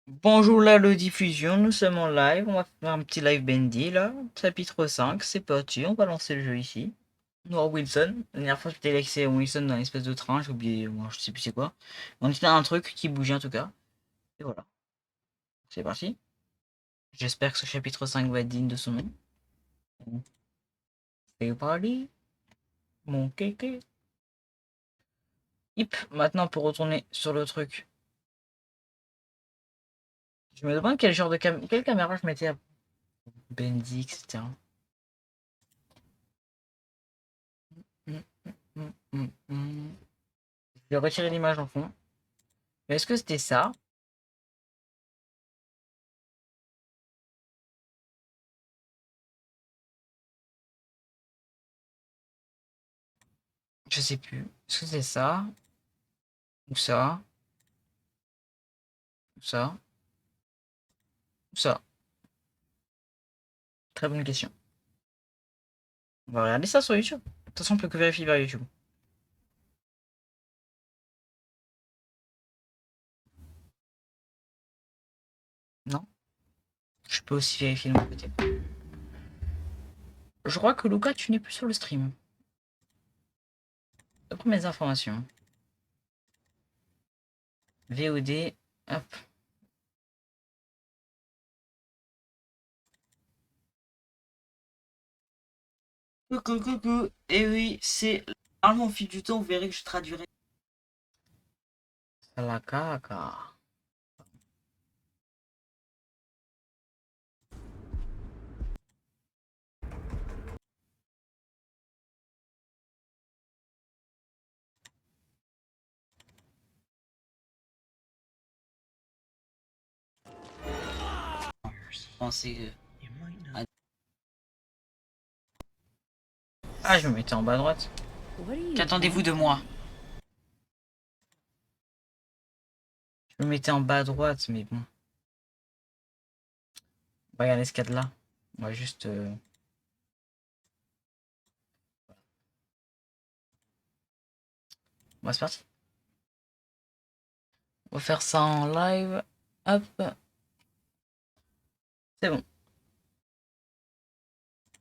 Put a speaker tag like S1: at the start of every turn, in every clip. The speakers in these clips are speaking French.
S1: Bonjour la diffusion, nous sommes en live, on va faire un petit live Bendy là, chapitre 5, c'est parti, on va lancer le jeu ici. Noir Wilson, la dernière fois j'étais laissé Wilson dans l'espèce de train, j'ai oublié, moi, je sais plus c'est quoi. On était dans un truc qui bougeait en tout cas, et voilà, c'est parti. J'espère que ce chapitre 5 va être digne de son nom. C'est parti, mon kéké. Hip, maintenant pour retourner sur le truc. Je me demande quel genre de quelle caméra je mettais à Bendy, etc. Hum, Je vais retirer l'image en fond. Mais est-ce que c'était ça? Je sais plus. Est-ce que c'est ça? Ou ça? Ou ça? Ou ça? Très bonne question. On va regarder ça sur YouTube. De toute façon, on peut que vérifier vers YouTube. Non? Je peux aussi vérifier de mon côté. Je crois que Luca, tu n'es plus sur le stream. D'après mes informations. VOD. Hop. Coucou, coucou. Et oui, c'est... Normalement, au fil du temps, vous verrez que je traduirai. La caca. Je pensais... Ah, je me mettais en bas à droite. Qu'attendez-vous de moi? Je me mettais en bas à droite, mais bon. On va regarder ce qu'il y a de là. On va juste... Bon, c'est parti. On va faire ça en live. Hop. C'est bon.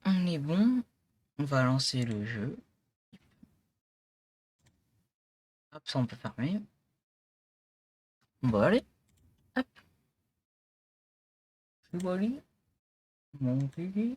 S1: On est bon. On va lancer le jeu. Hop, ça on peut fermer. On va aller. Hop. Je vais aller. Mon bébé.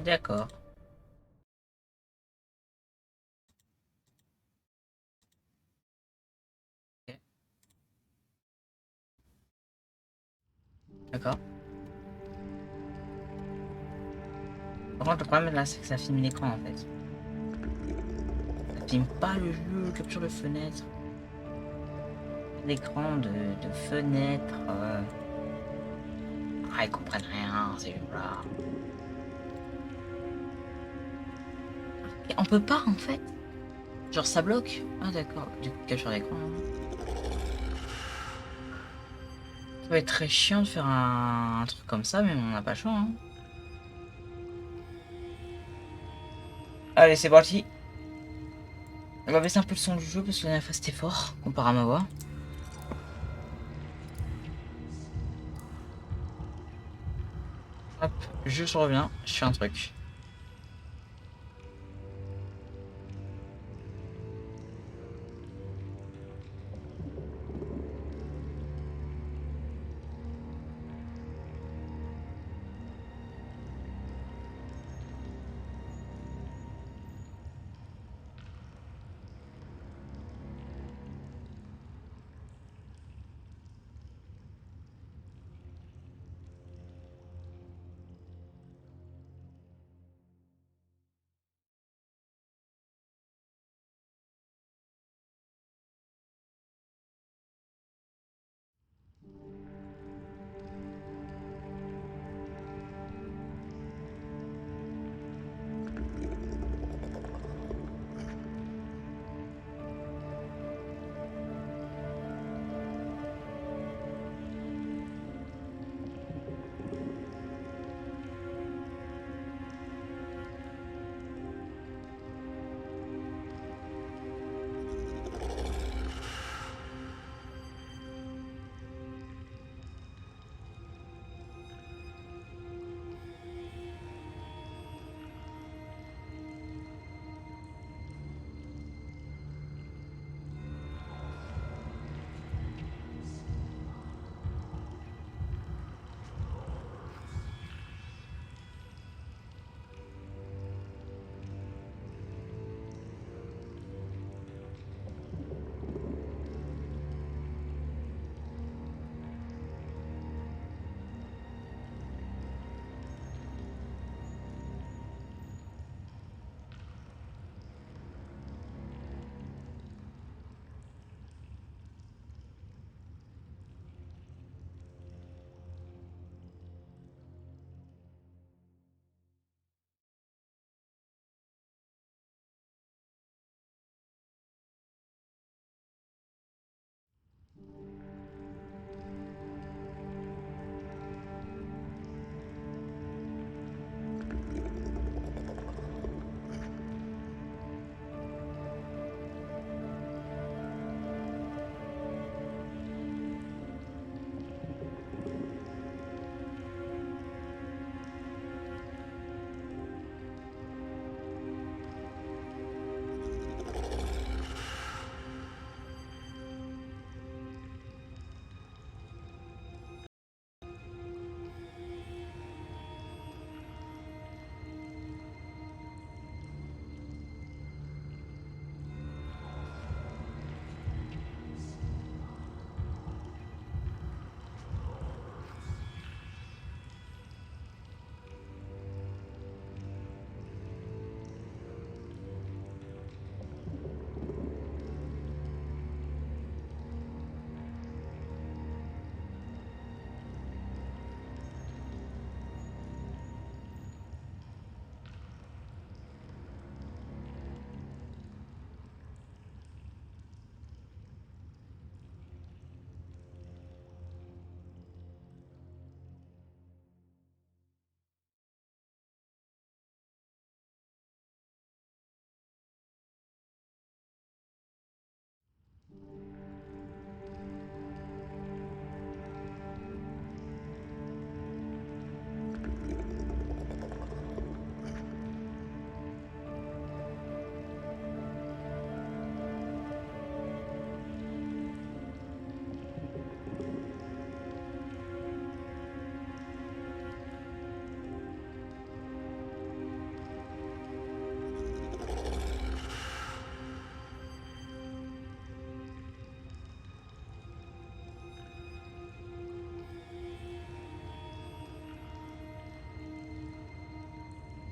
S1: D'accord. Ok. D'accord. Par contre, le problème là, c'est que ça filme l'écran en fait. Ça filme pas le jeu, capture de fenêtre. L'écran de fenêtre. Ah, ils comprennent rien, c'est là. Et on peut pas en fait. Genre ça bloque. Ah d'accord. Du coup, capture d'écran. Ça va être très chiant de faire un truc comme ça, mais on n'a pas le choix. Hein. Allez, c'est parti. On va baisser un peu le son du jeu parce que la dernière fois c'était fort comparé à ma voix. Hop, je reviens, je fais un truc.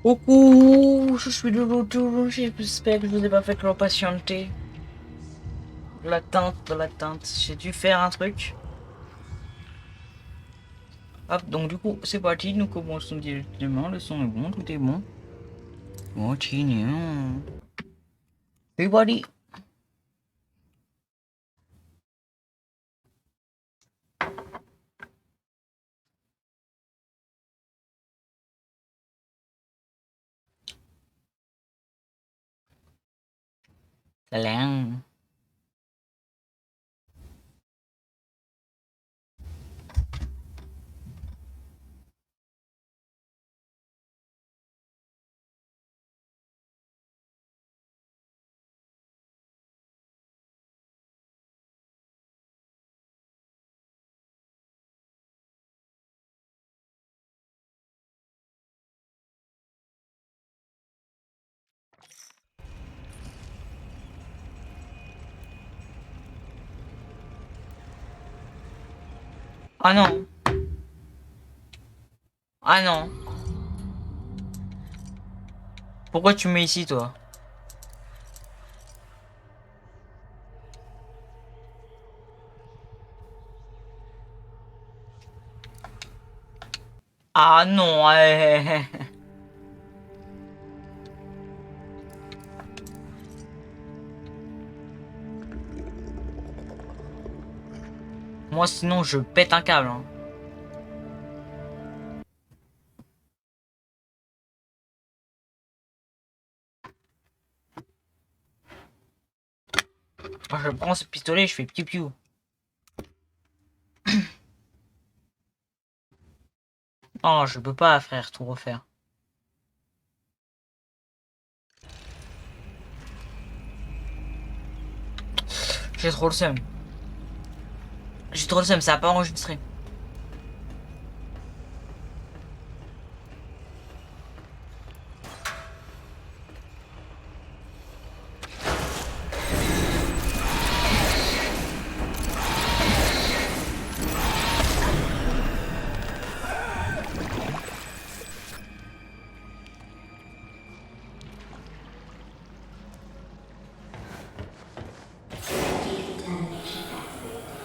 S1: Coucou, je suis de retour. J'espère que je vous ai pas fait trop patienter. De l'attente. J'ai dû faire un truc. Hop, donc du coup, c'est parti. Nous commençons directement. Le son est bon, tout est bon. Continuons. Everybody. Salam. Ah non. Ah non. Pourquoi tu mets ici, toi? Ah non. Moi, sinon, je pète un câble. Hein. Moi, je prends ce pistolet, je fais piou-piou. Oh, je peux pas, frère, tout refaire. J'ai trop le seum. J'ai trop le seum, ça a pas enregistré.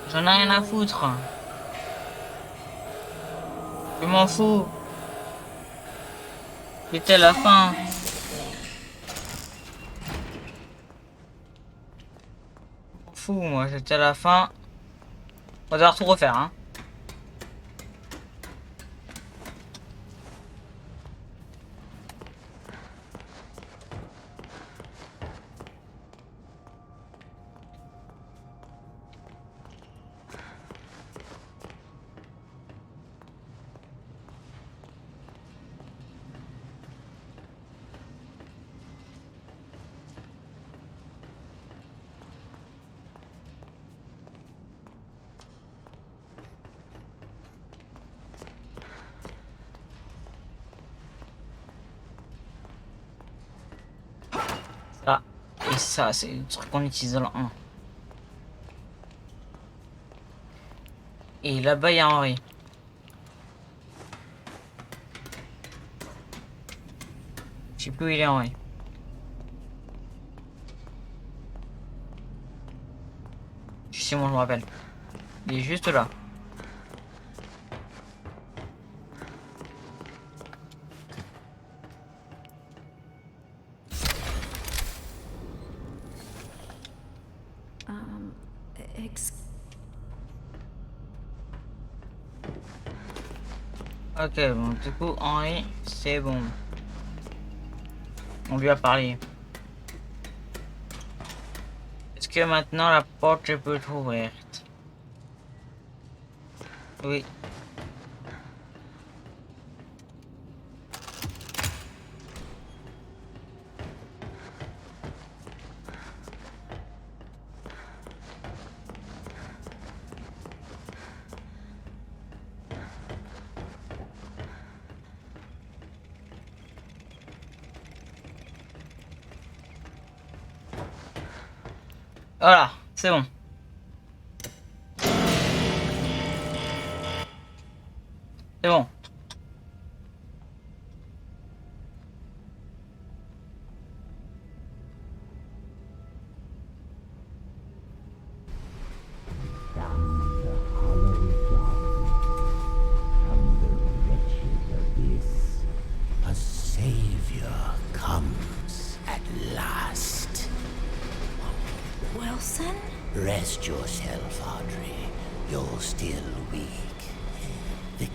S1: J'en ai rien à foutre. Je m'en fous. C'était la fin. Je m'en fous, moi, j'étais à la fin. On va devoir tout refaire, hein. Ça. Et ça, c'est le truc qu'on utilise dans le 1. Et là-bas, il y a Henri. Je sais plus où il est, Henri. Je sais, moi, je me rappelle. Il est juste là. Ok, bon, du coup, Henri, c'est bon. On lui a parlé. Est-ce que maintenant la porte, je peux être ouverte? Oui. Voilà, c'est bon. C'est bon.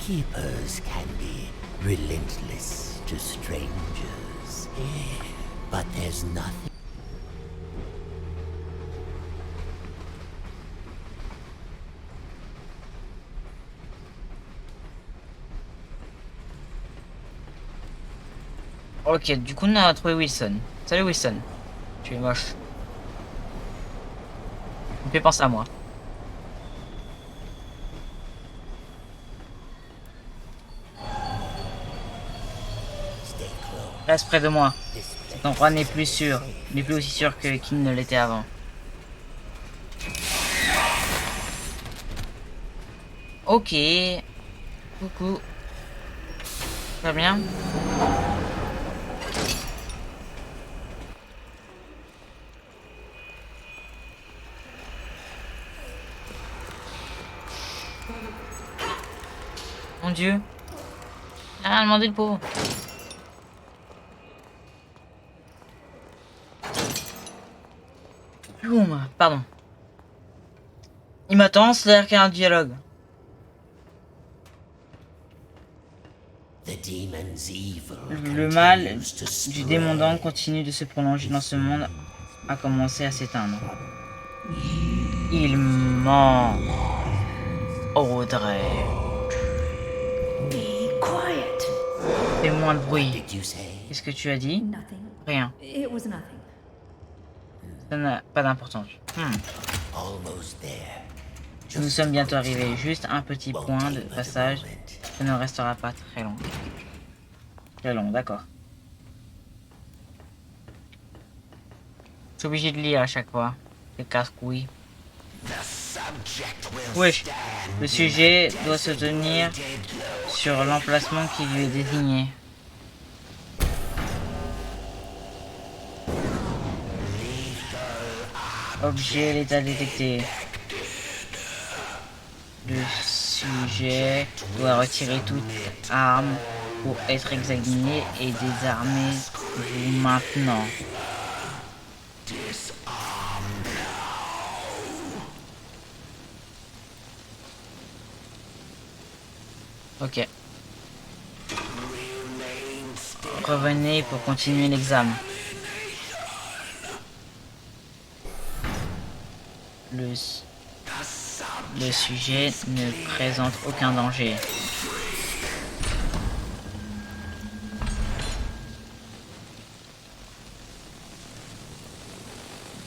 S2: Keepers can be relentless to strangers, but there's nothing.
S1: Ok, du coup on a trouvé Wilson. Salut Wilson. Tu es moche. Tu me fais penser à moi. Reste près de moi. Cet endroit n'est plus sûr. N'est plus aussi sûr qu'il ne l'était avant. Ok. Coucou. Ça va bien? Mon Dieu. Ah, demandez le pauvre. Boum, pardon. Il m'attend, c'est-à-dire qu'il y a un dialogue. Le mal du démondant continue de se prolonger dans ce monde, a commencé à s'éteindre. Il ment. Audrey.
S3: Be quiet.
S1: Fais moins de bruit.
S2: Did you say?
S1: Qu'est-ce que tu as dit?
S3: Nothing.
S1: Rien.
S3: It was nothing.
S1: Ça n'a pas d'importance.
S2: Almost there.
S1: Nous sommes bientôt arrivés. Juste un petit point de passage. Ça ne restera pas très long. Très long, d'accord. Je suis obligé de lire à chaque fois. C'est casse-couille. Wesh. Le sujet doit se tenir sur l'emplacement qui lui est désigné. Objet, l'état détecté. Le sujet doit retirer toute arme pour être examiné et désarmez-vous maintenant. Ok. Revenez pour continuer l'examen. Le sujet ne présente aucun danger.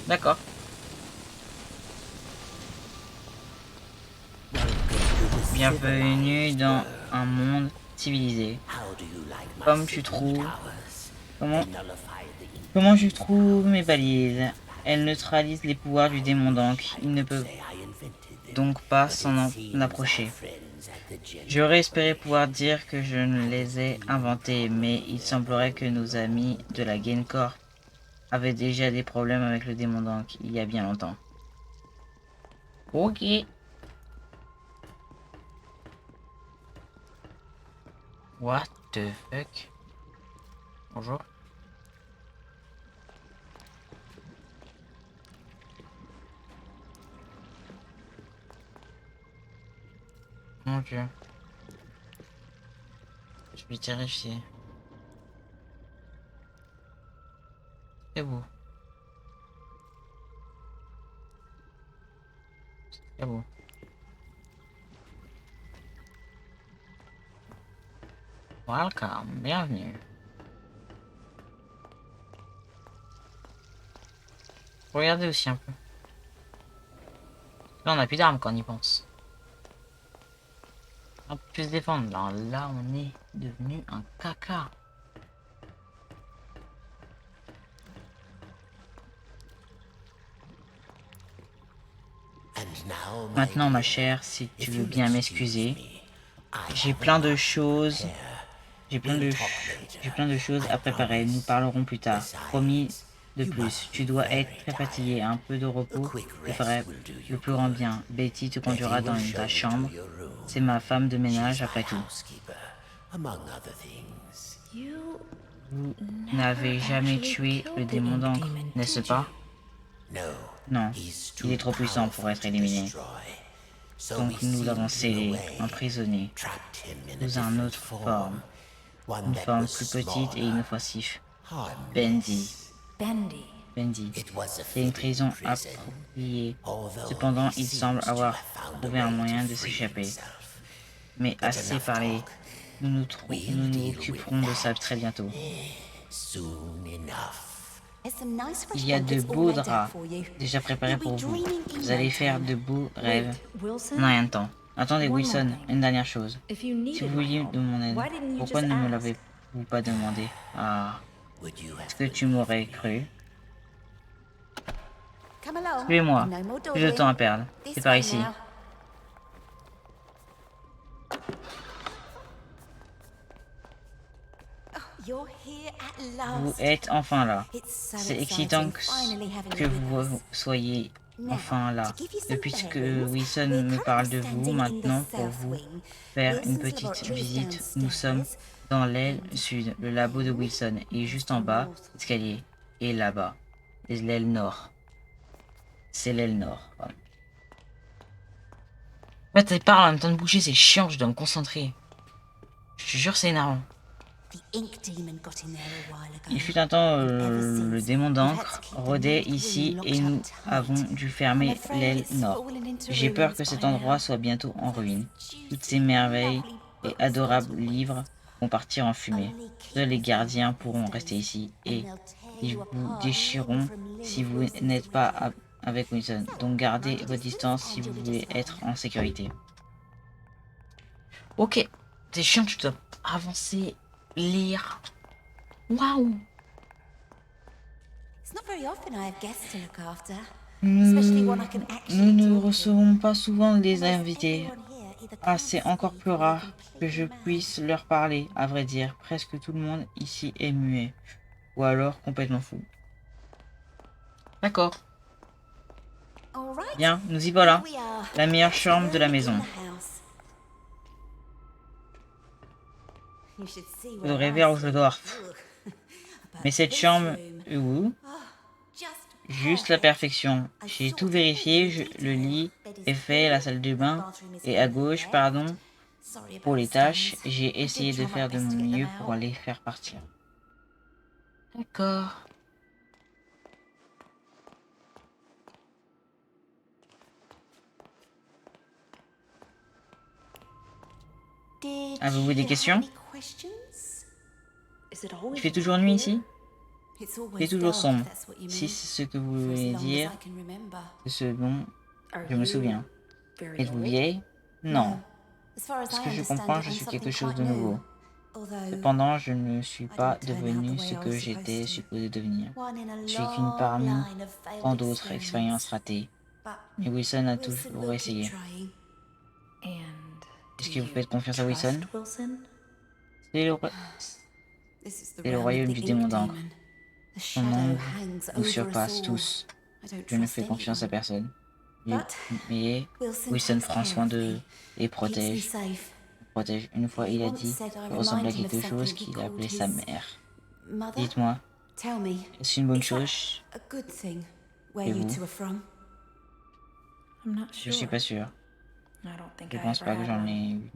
S1: D'accord. Bienvenue dans un monde civilisé. Comme tu trouves... Comment je trouve mes balises? Elles neutralisent les pouvoirs du démon donc. Il ne peut donc pas s'en approcher. J'aurais espéré pouvoir dire que je ne les ai inventés, mais il semblerait que nos amis de la Game Corp avaient déjà des problèmes avec le démon donc il y a bien longtemps. Ok. What the fuck? Bonjour. Mon Dieu. Je suis terrifié. C'est beau. C'est beau. Welcome, bienvenue. Regardez aussi un peu. Là on a plus d'armes quand on y pense. On peut plus se défendre. Là on est devenu un caca. Maintenant ma chère, si tu veux bien m'excuser, j'ai plein de choses. J'ai plein de choses à préparer. Nous parlerons plus tard. Promis. De plus, tu dois être très fatigué. Un peu de repos te ferait le plus grand bien. Betty te conduira dans ta chambre. C'est ma femme de ménage après tout. Vous n'avez jamais tué le démon d'encre, n'est-ce pas? Non, il est trop puissant pour être éliminé. Donc nous l'avons scellé, emprisonné,
S2: trapped him in a
S1: sous un
S2: different
S1: autre
S2: form,
S1: forme,
S2: one
S1: une
S2: that
S1: forme
S2: was
S1: plus petite et
S2: smaller,
S1: inoffensif. Bendy.
S2: harmless.
S3: Bendy.
S1: Bendy.
S2: It was a
S1: C'est une
S2: fitting
S1: prison
S2: prison,
S1: appropriée.
S2: although
S1: Cependant,
S2: he
S1: il semble
S2: seems to
S1: avoir
S2: have found a
S1: trouvé un
S2: way
S1: moyen
S2: to
S1: de
S2: free
S1: s'échapper.
S2: himself.
S1: Mais
S2: But
S1: assez
S2: enough
S1: parlé.
S2: talk.
S1: Nous
S2: We'll
S1: nous
S2: deal with
S1: occuperons de ça
S2: that.
S1: très bientôt.
S2: Soon enough.
S3: There's some nice fresh
S1: Il y a de
S3: blankets all
S1: beaux
S3: laid out
S1: draps
S3: for you.
S1: déjà préparés
S3: You'll be
S1: pour vous.
S3: dreaming in
S1: Vous allez
S3: no
S1: faire
S3: time.
S1: de beaux rêves
S3: Wait, Wilson?
S1: en rien de temps. Attendez,
S3: One more
S1: Wilson,
S3: thing.
S1: une dernière chose.
S3: If you
S1: Si
S3: needed
S1: vous
S3: my
S1: vouliez
S3: help,
S1: de mon aide,
S3: why didn't you
S1: pourquoi
S3: just
S1: ne me
S3: ask?
S1: l'avez-vous pas demandé? Ah,
S2: Would you
S1: est-ce
S2: have
S1: que tu m'aurais cru?
S3: Come along.
S1: Suivez-moi.
S3: No more
S1: Plus de temps à perdre.
S3: This
S1: C'est par
S3: way
S1: ici.
S3: now. Oh, you're here at
S1: Vous
S3: last.
S1: êtes enfin là.
S3: It's so
S1: C'est
S3: exciting
S1: excitant
S3: finally having
S1: que
S3: you with
S1: vous
S3: us.
S1: soyez
S3: Now,
S1: enfin là.
S3: to give you some
S1: Depuis que
S3: bearings,
S1: Wilson
S3: we're
S1: me parle de
S3: currently
S1: vous
S3: standing in the
S1: maintenant pour
S3: south
S1: vous
S3: wing.
S1: faire une
S3: Wilson's
S1: petite
S3: laboratory is
S1: visite, nous sommes
S3: downstairs.
S1: dans l'aile sud, le labo de Wilson, et juste en bas, l'escalier, et là-bas, l'aile nord. C'est l'aile nord. Pardon. En fait, elle parle en même temps de bouger, c'est chiant, je dois me concentrer. Je te jure, c'est énervant.
S3: The ink demon got in there a while ago.
S1: Il fut un temps,
S3: And ever
S1: le
S3: since,
S1: démon
S3: we've had
S1: d'encre
S3: to keep the
S1: rôdait
S3: north wing
S1: ici
S3: locked
S1: et
S3: up
S1: nous
S3: tight.
S1: avons dû
S3: I'm
S1: fermer
S3: afraid
S1: l'aile
S3: it's
S1: nord.
S3: fallen into
S1: J'ai peur
S3: ruins
S1: que cet
S3: by
S1: endroit
S3: now.
S1: soit bientôt en ruine.
S3: Those
S1: Toutes
S3: juicy,
S1: ces merveilles
S3: lovely
S1: et
S3: books
S1: adorables
S3: got to
S1: livres
S3: waste.
S1: vont partir en fumée.
S3: Only
S1: Seuls les
S3: keepers
S1: gardiens
S3: know
S1: pourront
S3: these
S1: rester
S3: days,
S1: ici
S3: and
S1: et
S3: they'll tear
S1: ils
S3: you
S1: vous
S3: apart
S1: déchireront
S3: limb from limb
S1: si
S3: if
S1: vous
S3: Wilson's
S1: n'êtes pas
S3: around.
S1: avec Wilson. Donc gardez votre distance si vous voulez être en sécurité. Ok, c'est chiant, tu dois avancer, lire. Waouh!
S3: It's not very often I have guests to look after, especially one I can
S1: Nous
S3: actually
S1: ne
S3: talk to.
S1: recevons pas souvent des
S3: Almost
S1: invités.
S3: everyone here either
S1: Ah,
S3: can't
S1: c'est encore
S3: speak
S1: plus
S3: or is
S1: rare que je
S3: completely mad.
S1: puisse leur parler, à vrai dire. Presque tout le monde ici est muet. Ou alors complètement fou. D'accord.
S3: All right,
S1: Bien, nous y voilà.
S3: here we are.
S1: La meilleure
S3: First
S1: chambre de la
S3: room in
S1: maison.
S3: the house. You should see
S1: Vous
S3: where
S1: devrez
S3: I
S1: voir où je
S3: sleep.
S1: dors.
S3: Ugh. But
S1: Mais cette
S3: this
S1: chambre,
S3: room,
S1: où
S3: just
S1: juste la
S3: perfect.
S1: perfection. J'ai tout vérifié, le lit est fait, la salle de bain est à gauche, pardon.
S3: Sorry
S1: Pour
S3: about
S1: les
S3: the
S1: tâches,
S3: stains.
S1: j'ai
S3: I did
S1: essayé de
S3: try my
S1: faire de
S3: best
S1: mon
S3: to get them
S1: mieux
S3: out.
S1: pour les faire partir. D'accord.
S3: Did
S1: Avez-vous des
S3: you
S1: questions?
S3: have any questions?
S1: Il fait toujours nuit ici?
S3: It's
S1: Il
S3: always
S1: est toujours
S3: dark,
S1: sombre.
S3: if that's what you
S1: Si
S3: mean.
S1: c'est ce que vous
S3: For as
S1: voulez
S3: long as
S1: dire,
S3: I can remember.
S1: c'est ce dont
S3: Are
S1: je me
S3: you
S1: souviens.
S3: very
S1: Êtes-vous
S3: old?
S1: vieille? Non.
S3: As far as
S1: Ce
S3: I
S1: que je
S3: understand
S1: comprends,
S3: it,
S1: je
S3: I'm
S1: suis
S3: something
S1: quelque chose
S3: quite
S1: de
S3: new.
S1: nouveau.
S3: Although
S1: Cependant, je ne suis pas
S3: don't turn out
S1: devenu
S3: the way
S1: ce
S3: I
S1: que
S3: was
S1: j'étais
S3: supposed to.
S1: supposé devenir.
S3: one in a
S1: Je suis qu'une
S3: long
S1: parmi
S3: line of failed
S1: tant d'autres
S3: experiments.
S1: expériences ratées.
S3: But
S1: Mais Wilson a
S3: Wilson
S1: toujours
S3: will keep
S1: essayé.
S3: trying. And
S1: Est-ce
S3: do
S1: que vous
S3: you
S1: faites confiance à Wilson?
S3: trust Wilson?
S1: C'est le,
S3: This is the
S1: c'est le
S3: realm
S1: royaume
S3: of
S1: du
S3: the
S1: démon
S3: ink
S1: d'encre.
S3: demon. The
S1: Son
S3: shadow
S1: nom
S3: hangs
S1: vous
S3: over us
S1: surpasse
S3: all.
S1: tous.
S3: I don't
S1: Je ne
S3: trust
S1: fais confiance à
S3: anyone.
S1: personne. Mais,
S3: But
S1: mais
S3: Wilson
S1: Wilson
S3: takes
S1: prend
S3: care
S1: soin
S3: of
S1: d'eux
S3: me.
S1: et
S3: Keeps me
S1: protège.
S3: safe.
S1: Protège. Une fois,
S3: He
S1: il a
S3: once
S1: dit
S3: said I
S1: qu'il ressemblait à
S3: remind him
S1: quelque
S3: of
S1: chose
S3: something he
S1: qu'il
S3: called
S1: appelait sa
S3: his
S1: mère.
S3: mother.
S1: Dites-moi,
S3: Tell me,
S1: est-ce une bonne
S3: is that
S1: chose?
S3: a good thing where
S1: Et
S3: you
S1: vous?
S3: two are from?
S4: I'm not
S1: Je
S4: sure.
S1: suis pas sûr.
S4: I don't think
S1: Je
S4: I
S1: pense
S4: ever
S1: pas que
S4: had
S1: j'en
S4: one.
S1: ai eu.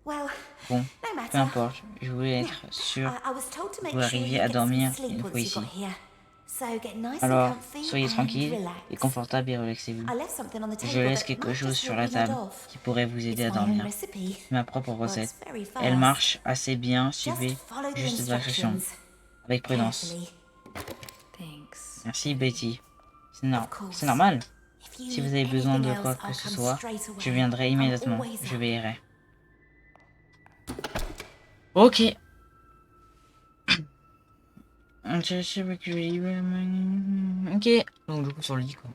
S3: Well,
S1: Bon,
S3: no
S1: peu
S3: matter.
S1: importe. Je voulais être sûr.
S3: I was told to make
S1: Vous
S3: sure
S1: arriviez
S3: you
S1: à
S3: get some
S1: dormir
S3: sleep
S1: une
S3: once
S1: fois
S3: you
S1: ici.
S3: got here. So get nice
S1: Alors,
S3: and comfy
S1: soyez
S3: and
S1: tranquille
S3: relax.
S1: et confortable et relaxez-vous.
S3: I left something on the
S1: Je
S3: table
S1: laisse
S3: that
S1: quelque
S3: might
S1: chose
S3: just
S1: sur
S3: help
S1: la
S3: you nod
S1: table
S3: off.
S1: qui pourrait vous aider
S3: It's
S1: à
S3: my own
S1: dormir.
S3: recipe.
S1: C'est ma propre
S3: Works
S1: recette.
S3: very fast.
S1: Elle marche assez bien.
S3: Just
S1: Suivez
S3: follow the
S1: juste les instructions.
S3: instructions.
S1: Avec prudence.
S3: Carefully.
S4: Thanks.
S1: Merci Betty.
S3: Of course.
S1: C'est normal.
S3: If you
S1: Si vous
S3: need
S1: avez besoin de
S3: anything
S1: quoi
S3: else,
S1: que
S3: I'll
S1: ce
S3: come
S1: soit,
S3: straight away.
S1: je viendrai
S3: I'm
S1: immédiatement.
S3: always
S1: Je
S3: up.
S1: veillerai. Ok. Ok. Donc du coup sur le lit quoi.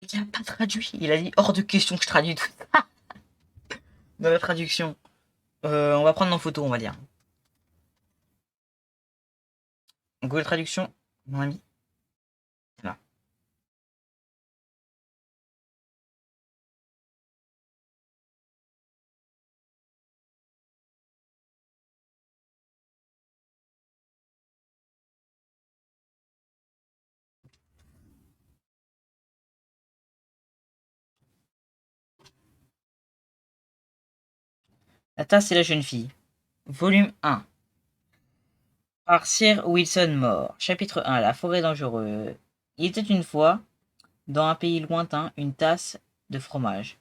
S1: Il a pas traduit. Il a dit hors de question que je traduis tout ça. Dans la traduction. On va prendre en photo, on va dire. Google Traduction, mon ami. Là. La tasse et la jeune fille. Volume 1. Par Sir Wilson Moore. Chapitre 1. La forêt dangereuse. Il était une fois, dans un pays lointain, une tasse de fromage.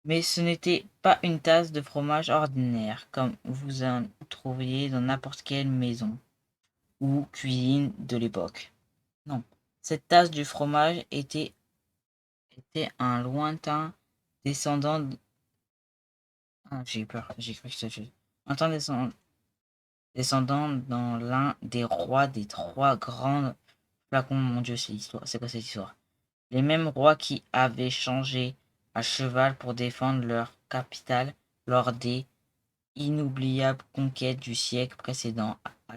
S1: Mais ce n'était pas une tasse de fromage ordinaire, comme vous en trouveriez dans n'importe quelle maison ou cuisine de l'époque. Non, cette tasse de fromage était un lointain descendant... Ah, j'ai eu peur, j'ai cru que c'était... Un temps descendant dans l'un des rois des trois grands flacons. Mon Dieu, c'est l'histoire. C'est quoi cette histoire? Les mêmes rois qui avaient changé à cheval pour défendre leur capitale lors des inoubliable conquête du siècle précédent à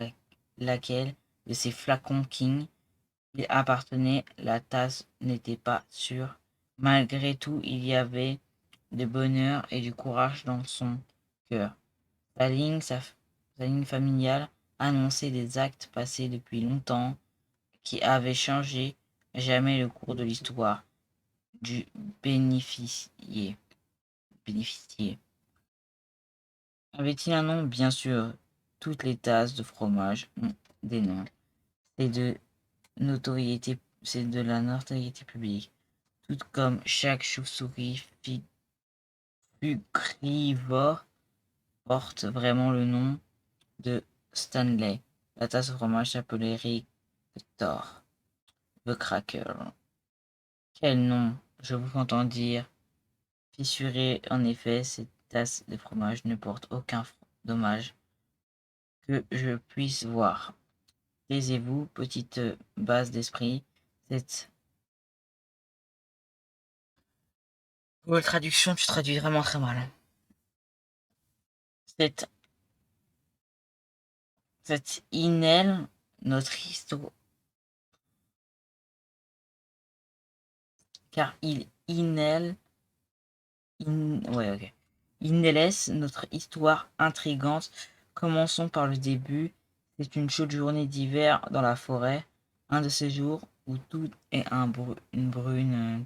S1: laquelle de ces flacons King il appartenait, la tasse n'était pas sûre. Malgré tout, il y avait du bonheur et du courage dans son cœur. Sa ligne familiale annonçait des actes passés depuis longtemps qui avaient changé jamais le cours de l'histoire du bénéficier. Avait-il un nom? Bien sûr, toutes les tasses de fromage ont des noms. C'est de la notoriété publique. Tout comme chaque chauve-souris frugivore porte vraiment le nom de Stanley. La tasse de fromage s'appelait Rictor the Cracker. Quel nom, je vous entends dire. Fissurée, en effet, cette tasse de fromage ne porte aucun dommage que je puisse voir. Taisez-vous, petite base d'esprit. Cette Google Traduction, tu traduis vraiment très mal. Cette Inel, notre histoire. Car ouais, ok. Inélès, notre histoire intrigante. Commençons par le début. C'est une chaude journée d'hiver dans la forêt. Un de ces jours où tout est une brune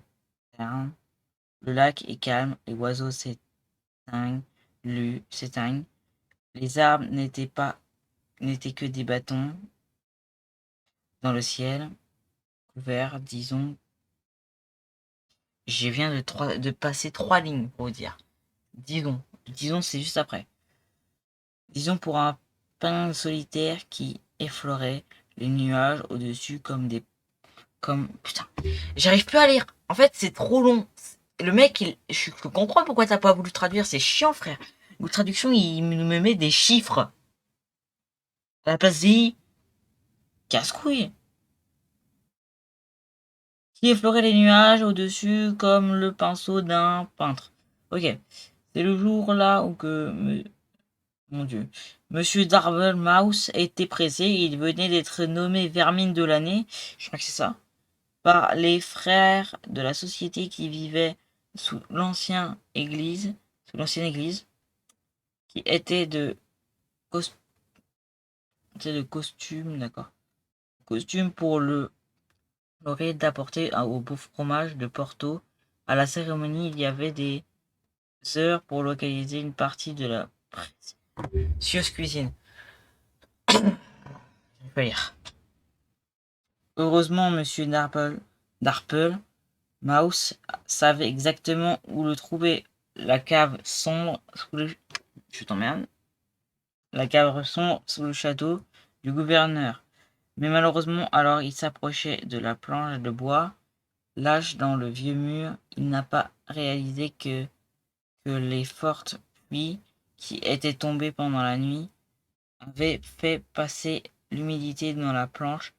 S1: terne. Le lac est calme, les oiseaux s'éteignent. Les arbres n'étaient que des bâtons dans le ciel couvert, disons. Je viens de passer 3 lignes pour vous dire. Disons c'est juste après. Disons pour un pin solitaire qui effleurait les nuages au-dessus putain, j'arrive plus à lire. En fait, c'est trop long. Le mec, je comprends pourquoi t'as pas voulu traduire, c'est chiant, frère. Ou traduction, il me met des chiffres à la place des casse-couille. Qui effleurait les nuages au-dessus comme le pinceau d'un peintre. Ok, c'est le jour là où mon Dieu, Monsieur Mouse était pressé. Il venait d'être nommé Vermine de l'année, je crois que c'est ça, par les frères de la société qui vivaient sous l'ancienne église, qui était de costume, d'accord. Costume pour le aurait d'apporter au beau fromage de Porto. À la cérémonie, il y avait des heures pour localiser une partie de la précieuse cuisine. Je peux lire. Heureusement, Monsieur Darple Mouse savait exactement où le trouver. La cave sombre sous le... Je t'emmerde. La cave sombre sous le château du gouverneur. Mais malheureusement, alors il s'approchait de la planche de bois. Lâche dans le vieux mur, il n'a pas réalisé que les fortes pluies qui étaient tombées pendant la nuit avaient fait passer l'humidité dans la planche,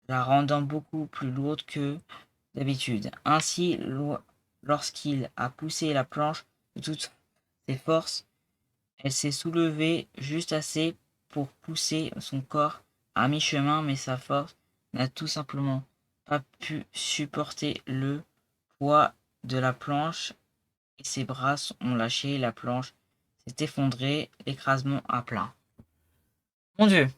S1: la rendant beaucoup plus lourde que d'habitude. Ainsi, lorsqu'il a poussé la planche de toutes ses forces, Elle s'est soulevée juste assez pour pousser son corps à mi-chemin, mais sa force n'a tout simplement pas pu supporter le poids de la planche et ses bras ont lâché, la planche s'est effondrée, l'écrasement à plat. Mon Dieu!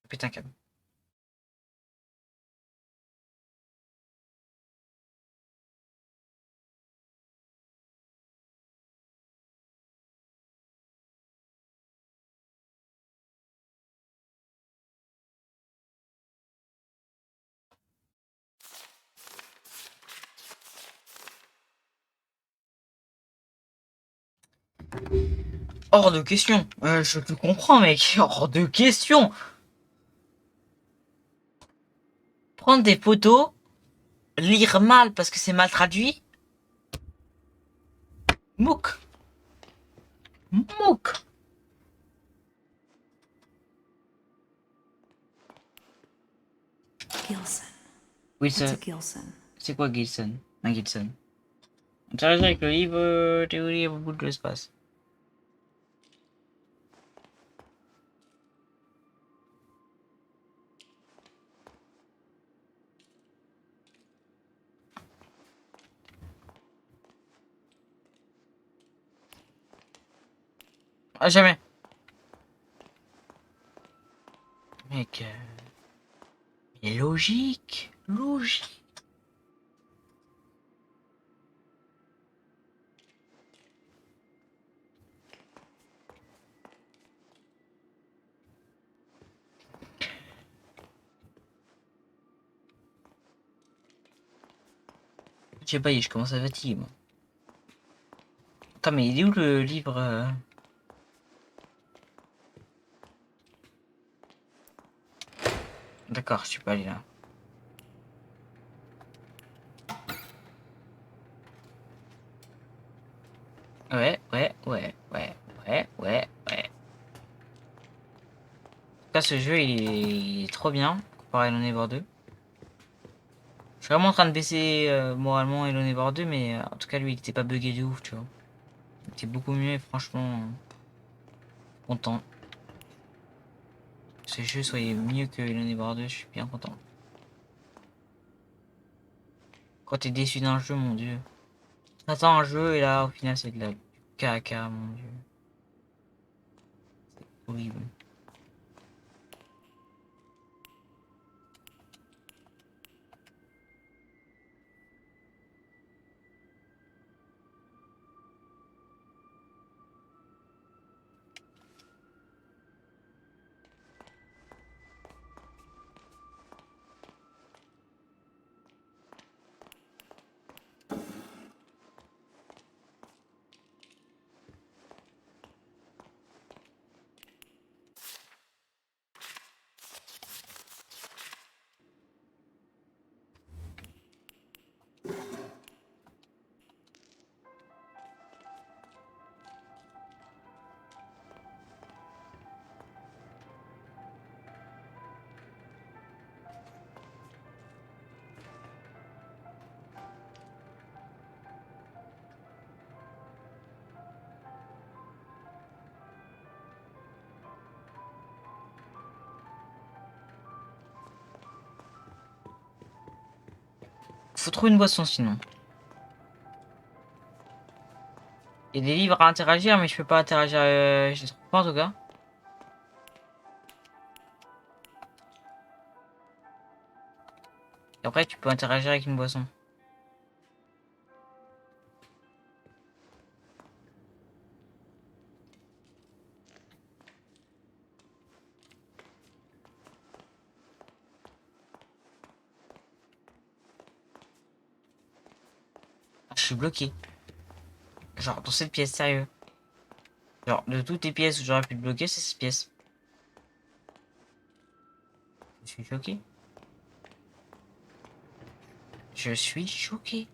S1: Putain, câble. Hors de question. Je te comprends, mec. Hors de question. Prendre des photos, lire mal parce que c'est mal traduit. Mouk. Mouk.
S4: Gilson.
S1: Oui,
S4: What's
S1: ça.
S4: a Gilson?
S1: C'est quoi Gilson? Un Gilson. Interagir avec le livre théorie à bout de l'espace. Ah, jamais. Mec. Mais logique. Logique. Je sais pas, je commence à fatiguer, moi. Attends, mais il est où le livre D'accord, je suis pas allé là. Ouais. En tout cas, ce jeu, il est trop bien, comparé à Hello Neighbor 2. Je suis vraiment en train de baisser moralement Hello Neighbor 2, mais en tout cas, lui, il était pas bugué de ouf, tu vois. Il était beaucoup mieux et franchement, content. Que ce jeu soit mieux que Hello Neighbor 2, je suis bien content. Quand t'es déçu d'un jeu, mon dieu. T'attends un jeu et là, au final, c'est de la caca, mon dieu. Horrible. Faut trouver une boisson sinon. Il y a des livres à interagir, mais je peux pas interagir. Je les trouve pas en tout cas. Et après, tu peux interagir avec une boisson. Ah, je suis bloqué. Genre, dans cette pièce, sérieux. Genre, de toutes les pièces où j'aurais pu te bloquer, c'est cette pièce. Je suis choqué. Je suis choqué.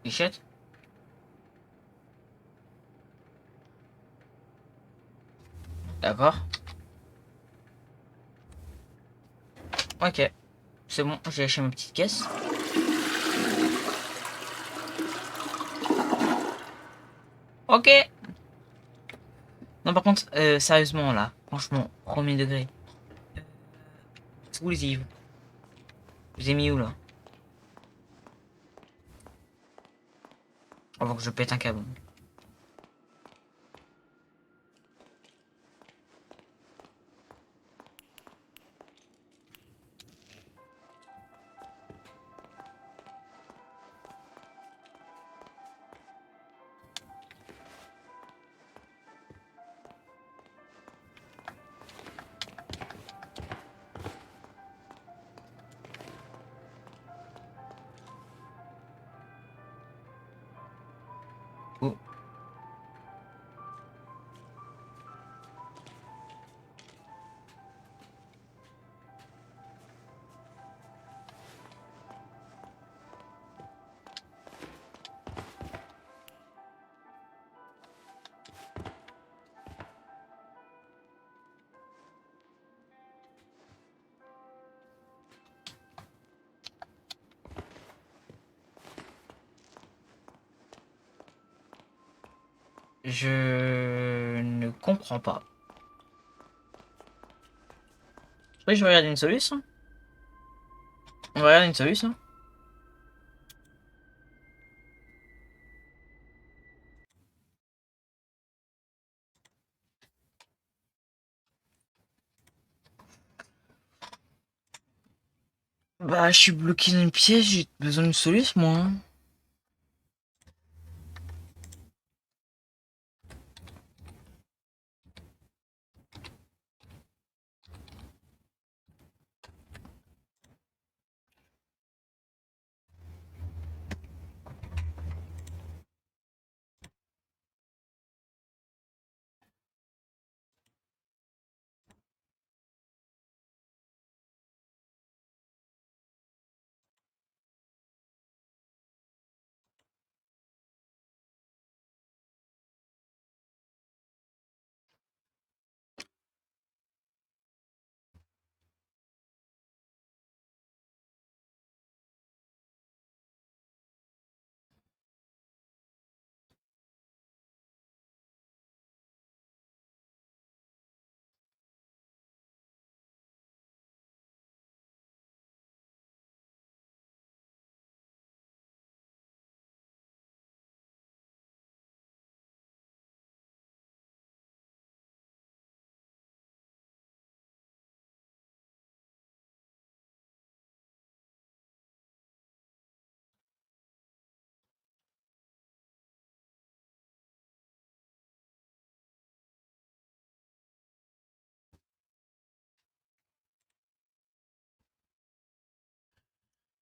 S1: Bichette. D'accord. Ok. C'est bon, j'ai lâché ma petite caisse. Ok. Non, par contre, sérieusement, là, franchement, premier degré. Exclusive. J'ai mis où, là? Avant que je pète un câble. Oh. Je ne comprends pas. Oui, je vais regarder une solution. On va regarder une solution. Bah, je suis bloqué dans une pièce, j'ai besoin d'une solution, moi.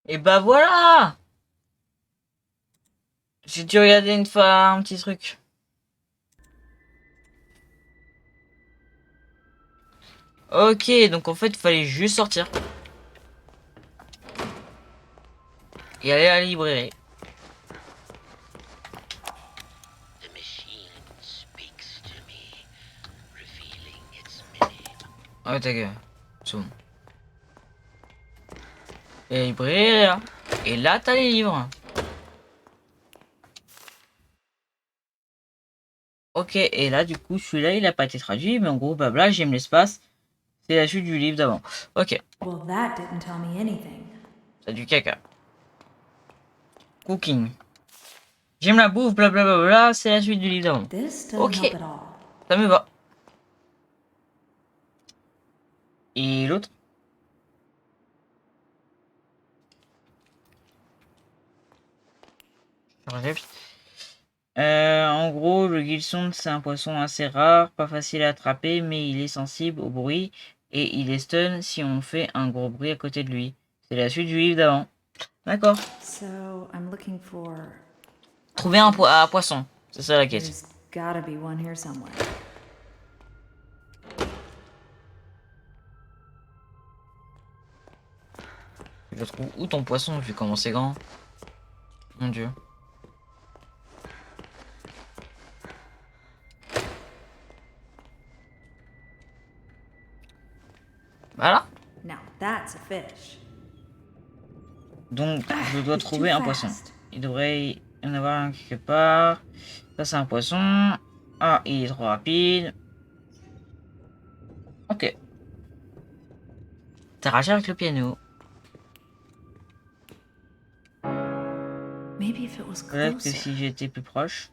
S1: Et bah voilà! J'ai dû regarder une fois un petit truc. Ok, donc en fait, il fallait juste sortir. Et aller à la librairie.
S2: The machine speaks to me, revealing its meaning.
S1: Ah, ta gueule. C'est bon. Et la librairie, là. Et là, t'as les livres. Ok, et là, du coup, celui-là, il a pas été traduit, mais en gros, blabla, j'aime l'espace. C'est la suite du livre d'avant. Ok,
S4: Well, that didn't tell me anything.
S1: c'est du caca. Cooking. J'aime la bouffe, blablabla, c'est la suite du livre d'avant.
S4: This doesn't
S1: Ok,
S4: help at all.
S1: ça me va. Et l'autre? En gros, le guilson, c'est un poisson assez rare, pas facile à attraper, mais il est sensible au bruit et il est stun si on fait un gros bruit à côté de lui. C'est la suite du livre d'avant. D'accord.
S4: So, I'm looking for.
S1: Trouver un poisson. C'est ça la quête.
S4: There's gotta be one here somewhere.
S1: Je le trouve où ton poisson, vu comment c'est grand. Mon dieu. Voilà.
S4: Now that's a fish.
S1: Donc, je dois
S4: It's too
S1: trouver un poisson.
S4: fast.
S1: Il devrait y en avoir un quelque part. Ça, c'est un poisson. Ah, il est trop rapide. Ok. Interagir avec le piano.
S4: Maybe if it was
S1: Peut-être que
S4: closer.
S1: si j'étais plus proche.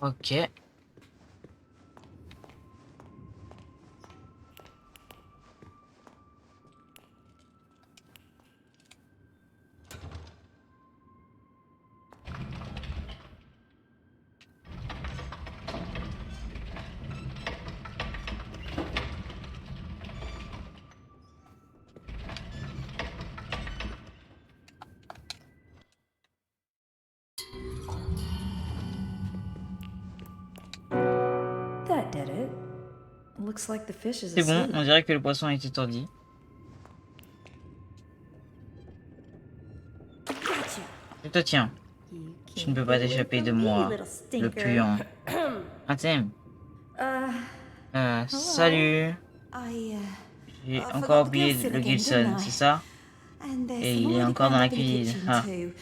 S1: Ok.
S4: That did it. Looks like the fish is
S1: C'est bon,
S4: asleep.
S1: on dirait que le poisson est étourdi.
S3: Gotcha.
S1: Je te tiens.
S3: You
S1: Tu
S3: can't
S1: ne peux pas
S3: get away
S1: t'échapper de
S3: from me,
S1: moi,
S3: little
S1: le
S3: stinker.
S1: puant. Ah, t'aimes. Salut.
S3: I
S1: J'ai
S3: forgot
S1: encore
S3: the
S1: oublié
S3: Gilson
S1: le
S3: again,
S1: Gilson,
S3: didn't I?
S1: c'est ça?
S3: And there's
S1: Et
S3: some
S1: il est
S3: already
S1: encore dans
S3: ground
S1: la
S3: up in the
S1: cuisine.
S3: kitchen
S1: Ah,
S3: too.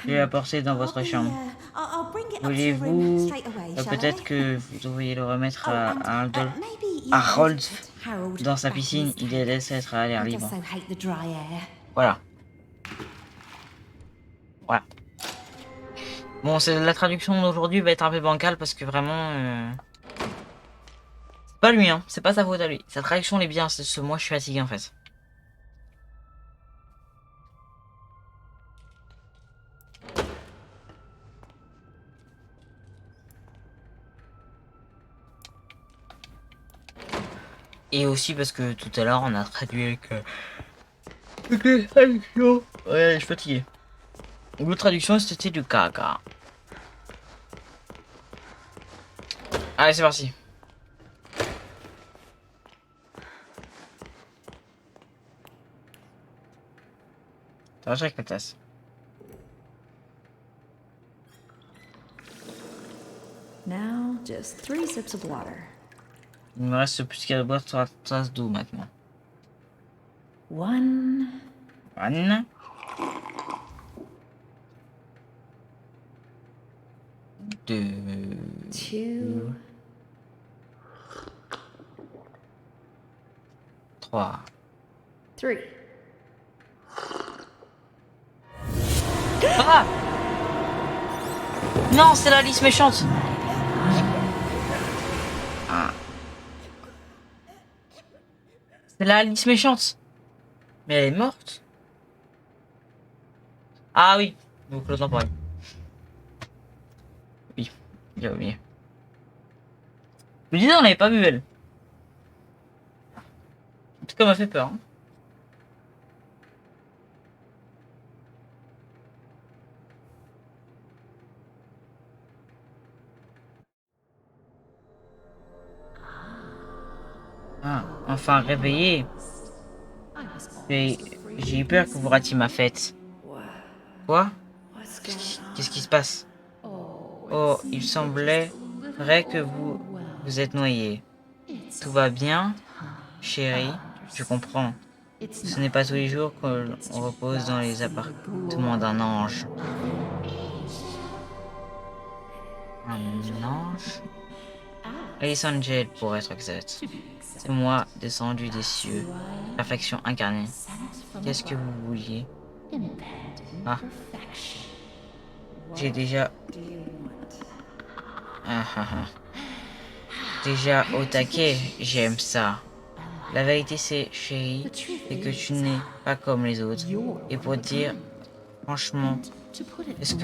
S1: je vais l'apporter dans votre chambre.
S3: I'll bring it up to your room
S1: Voulez-vous
S3: straight away, shall
S1: peut-être
S3: I?
S1: que vous devriez le remettre
S3: Oh,
S1: à
S3: and
S1: Harold
S3: maybe you
S1: Harold
S3: could put Harold
S1: dans sa
S3: back in
S1: piscine.
S3: his
S1: Il
S3: tank.
S1: laisse être à l'air
S3: I just
S1: libre.
S3: so hate the dry air.
S1: Voilà. Voilà. Bon, la traduction d'aujourd'hui va être un peu bancale parce que vraiment... c'est pas lui, hein. C'est pas sa faute à lui. Sa traduction elle est bien. Moi, je suis fatigué en fait. Et aussi parce que tout à l'heure, on a traduit avec... Ok, traduction. Ouais, je suis fatigué. L'autre traduction, c'était du caca. Allez, c'est parti. T'as avec la tasse.
S4: Now, just 3 sips of water.
S1: Il me reste plus qu'à boire 3 tasses d'eau maintenant.
S4: 1,
S1: 1, 2,
S4: 2,
S1: 3.
S4: 3.
S1: Ah! Non, c'est la liste méchante. Ah. C'est la liste méchante. Mais elle est morte. Ah oui. Donc le temps pareil. Oui, j'ai oublié. Je me disais, on l'avait pas vu elle. En tout cas, elle m'a fait peur. Hein. Ah, enfin réveillé. J'ai eu peur que vous ratiez ma fête. Quoi?
S4: What's going on?
S1: Qu'est-ce qui se passe? Oh, il semblerait que vous êtes noyé. Tout va bien, chérie? Je comprends. Ce n'est pas tous les jours qu'on repose dans les appartements d'un ange. Un ange? Alice Angel, pour être exact. C'est moi, descendu des cieux. Perfection incarnée. Qu'est-ce que vous vouliez? Ah. J'ai déjà...
S4: Do you want?
S1: Ah, ah, ah. Déjà au taquet, j'aime ça. La vérité c'est, chérie, c'est que tu n'es pas comme les autres. Et pour dire, franchement, est-ce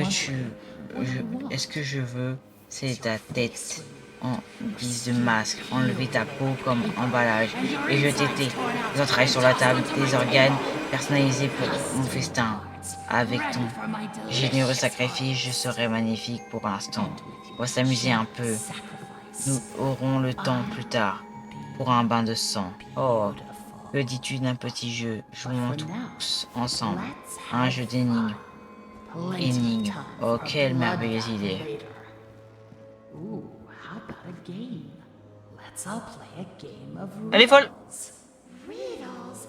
S1: que je veux, c'est ta tête. en guise de masque, enlever ta peau comme emballage et jeter tes entrailles sur la table, des organes personnalisés pour mon festin. Avec ton généreux sacrifice, je serai magnifique pour l'instant. On va s'amuser un peu. Nous aurons le temps plus tard pour un bain de sang. Oh, que dis-tu d'un petit jeu? Jouons tous ensemble. Un jeu d'énigmes. Énigme. Oh, quelle merveilleuse idée.
S5: Ooh, how about a game? Let's all play a game of
S1: Elle est folle!
S3: Riddles.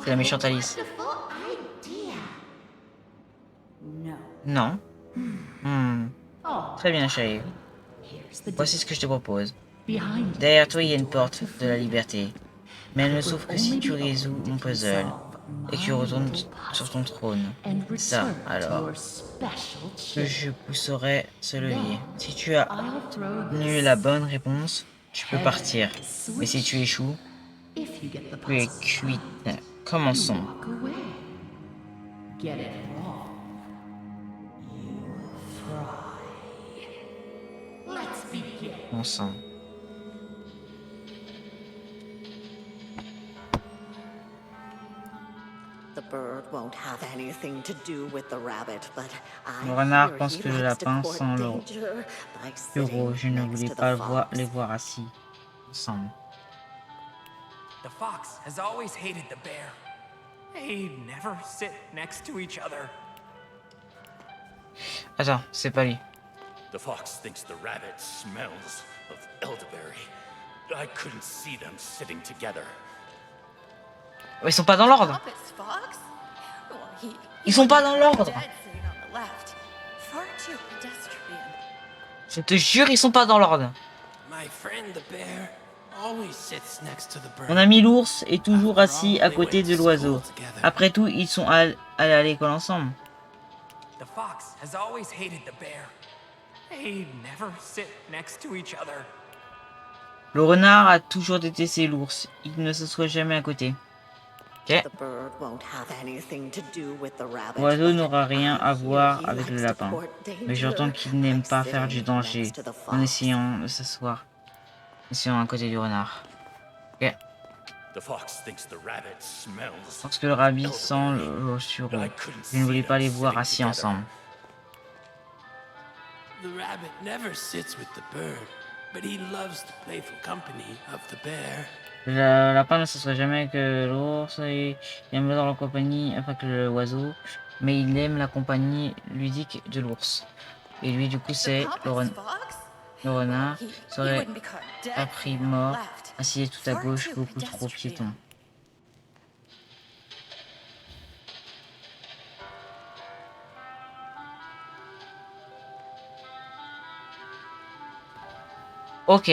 S1: C'est la méchante Alice.
S3: Wonderful idea.
S5: No.
S1: Non.
S5: Oh,
S1: Très bien, chérie.
S5: here's the
S1: Voici ce que je te propose.
S5: behind
S1: Derrière toi, il y a une porte de la liberté. Mais elle ne s'ouvre que si tu résous mon puzzle et que tu retournes sur ton trône. Ça, alors, que je pousserai ce levier. Si tu as eu la bonne réponse, tu peux partir. Mais si tu échoues,
S5: If you get the
S1: tu es
S5: puzzle,
S1: cuite. Commençons.
S5: walk away. Get it wrong. Let's begin.
S1: Commençons.
S6: The bird won't have anything to do with the rabbit, but I
S1: Le renard
S6: hear
S1: pense
S6: he
S1: que le
S6: likes to
S1: lapin
S6: court
S1: sent
S6: danger by
S1: l'euro.
S6: sitting
S1: Je ne
S6: next
S1: voulais
S6: to
S1: pas
S6: the fox.
S1: les voir assis ensemble.
S7: The fox has always hated the bear. They never sit next to each other.
S1: Attends, c'est pas lui.
S8: The fox thinks the rabbit smells of elderberry. I couldn't see them sitting together.
S1: Ils sont pas dans l'ordre.
S3: Puppet's fox? Well,
S1: Ils sont pas dans l'ordre.
S3: dead sitting on the left. Far too pedestrian.
S1: Je te jure, ils sont pas dans l'ordre.
S2: My friend the bear always sits next to the bird.
S1: Mon ami l'ours est toujours assis à côté de l'oiseau. Après tout, ils sont allés à l'école ensemble.
S7: The fox has always hated the bear. They never sit next to each other.
S1: Le renard a toujours détesté l'ours. Il ne se soit jamais à côté. Ok.
S6: The bird won't have anything to do with the rabbit,
S1: L'oiseau
S6: but
S1: n'aura rien à
S6: I
S1: voir
S6: hear he
S1: avec le
S6: likes to
S1: lapin.
S6: court
S1: Mais j'entends
S6: danger
S1: qu'il n'aime
S6: by
S1: pas faire du
S6: sitting
S1: danger
S6: next to the
S1: en
S6: fox.
S1: essayant de s'asseoir. Essayant à côté du renard. Ok.
S8: The fox thinks the rabbit smells.
S1: Lorsque le rabbit sent le sureau, je ne voulais pas les voir assis ensemble.
S2: The rabbit never sits with the bird, but he loves the playful company of the bear.
S1: Le lapin ne s'assoit jamais avec l'ours et il aime dans la compagnie avec l'oiseau, mais il aime la compagnie ludique de l'ours. Et lui, du coup, c'est le renard serait appris mort, assis tout à gauche, beaucoup trop piéton. Ok.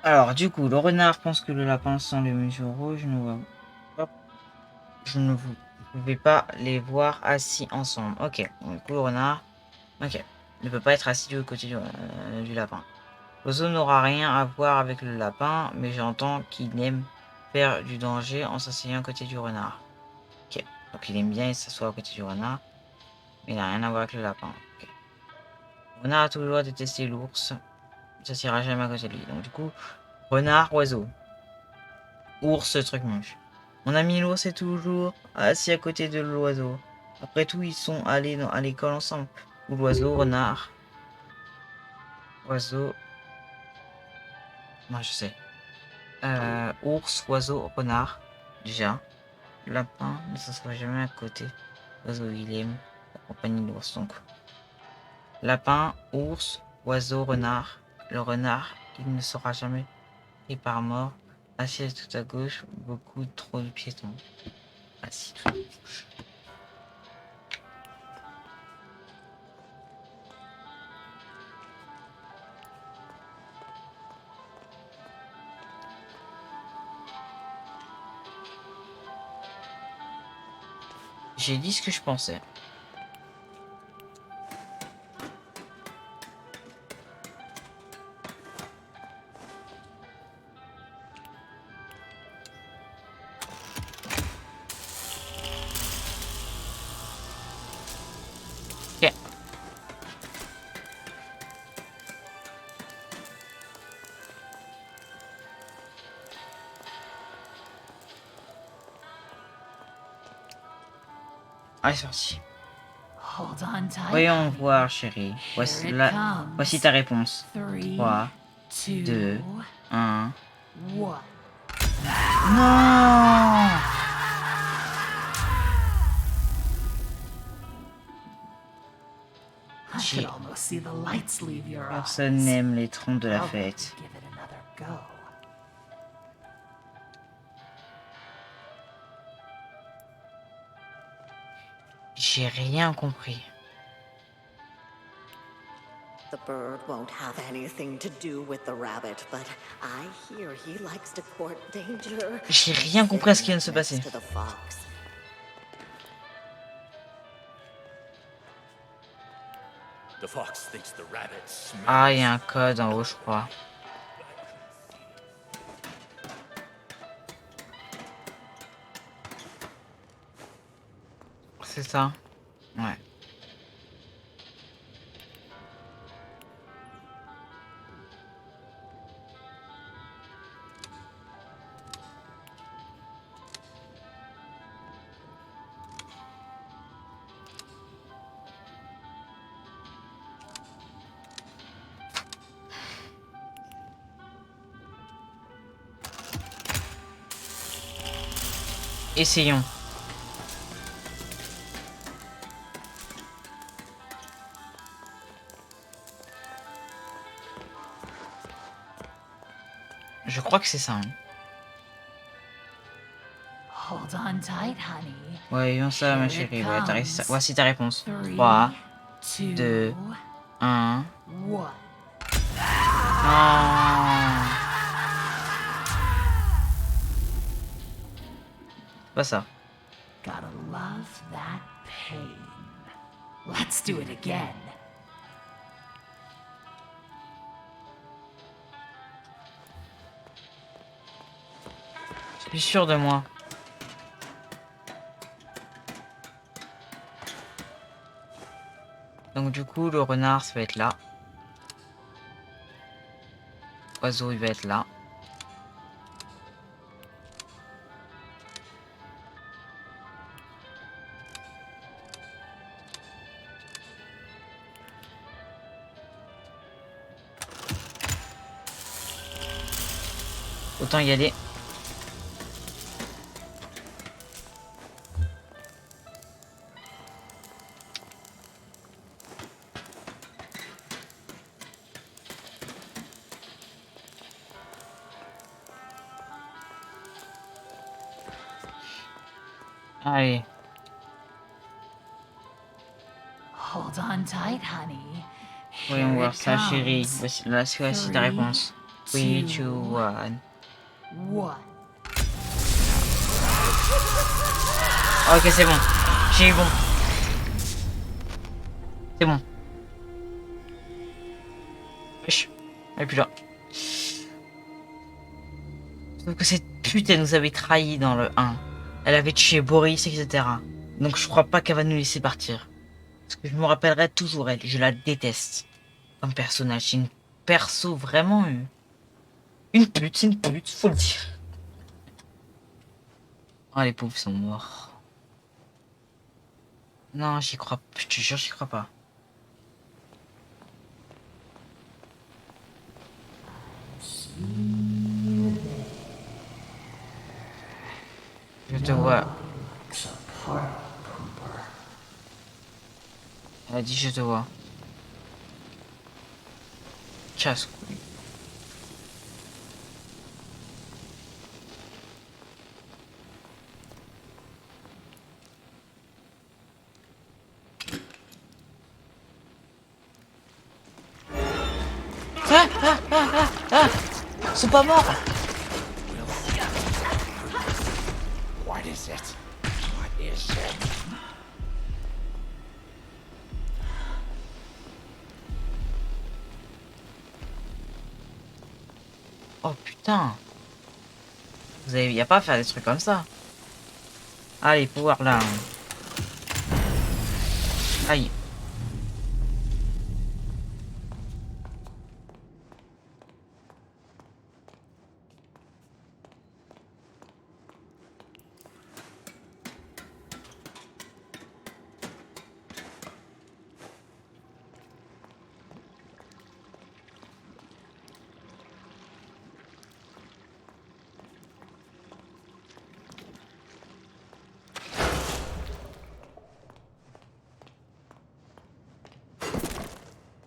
S1: Alors, du coup, le renard pense que le lapin sent les mesures rouges. Je ne pouvais pas les voir assis ensemble. Ok, du coup, le renard, ok, ne peut pas être assis du côté du lapin. L'oiseau n'aura rien à voir avec le lapin, mais j'entends qu'il aime faire du danger en s'asseyant à côté du renard. Ok, donc il aime bien s'asseoir à côté du renard, mais il n'a rien à voir avec le lapin. Ok. Le renard a toujours détesté l'ours. Ça s'ira jamais à côté de lui. Donc du coup, renard, oiseau. Ours, truc moche. Mon ami l'ours est toujours assis à côté de l'oiseau. Après tout, ils sont allés à l'école ensemble. Ou l'oiseau, renard. Oiseau. Moi, je sais. Ours, oiseau, renard. Déjà. Lapin ne s'assoit jamais à côté. Oiseau, il aime la compagnie de l'ours. Donc, lapin, ours, oiseau, renard. Le renard, il ne sera jamais pris par mort. Assis tout à gauche, beaucoup trop de piétons. Assis tout à gauche. J'ai dit ce que je pensais. Ok. Allez, c'est parti.
S5: Hold on tight.
S1: Voyons voir, chérie. Voici, voici ta réponse.
S5: 3,
S1: 3,
S5: 2,
S1: 2, 1.
S5: 1.
S1: Non!
S5: I could almost see the lights leave your eyes.
S1: Personne n'aime les troncs de la
S5: I'll
S1: fête.
S5: give it another go.
S1: J'ai rien compris.
S6: The bird won't have anything to do with the rabbit, but I hear he likes to court danger.
S1: J'ai rien compris à ce qui vient de se passer.
S6: Next to the fox.
S8: The fox thinks the rabbit smells.
S1: Ah, il y a un code en haut, je crois. C'est ça? Ouais. Essayons. Je crois que c'est ça. Hein.
S5: Hold on tight, honey.
S1: Voyons ça, ma chérie. Ouais, voici ta réponse. 3, 2, 1.
S5: 1.
S1: Non. Pas ça.
S5: Gotta love that pain. Let's do it again.
S1: Je suis sûr de moi. Donc du coup, le renard, ça va être là. Oiseau, il va être là. Autant y aller. Allez.
S5: Hold on tight, honey.
S1: Voyons
S5: Here
S1: voir
S5: it
S1: ça, chérie.
S5: comes.
S1: Voici ta réponse. 3, 2, 1.
S5: 1.
S1: Ok, c'est bon. J'ai eu bon. C'est bon. Wesh. Elle est plus là. Sauf que cette pute, elle nous avait trahi dans le 1. Elle avait tué Boris, etc. Donc je crois pas qu'elle va nous laisser partir. Parce que je me rappellerai toujours elle. Je la déteste. Comme personnage. C'est une perso vraiment... Une pute, c'est une pute, faut le dire. Oh, les pauvres sont morts. Non, j'y crois pas. Je te jure, j'y crois pas. Je te vois. Elle a dit je te vois. Casse. Ils sont pas morts.
S8: What is it? What is it?
S1: Oh putain. Vous avez... Y a pas à faire des trucs comme ça. Allez, pouvoir là. Aïe.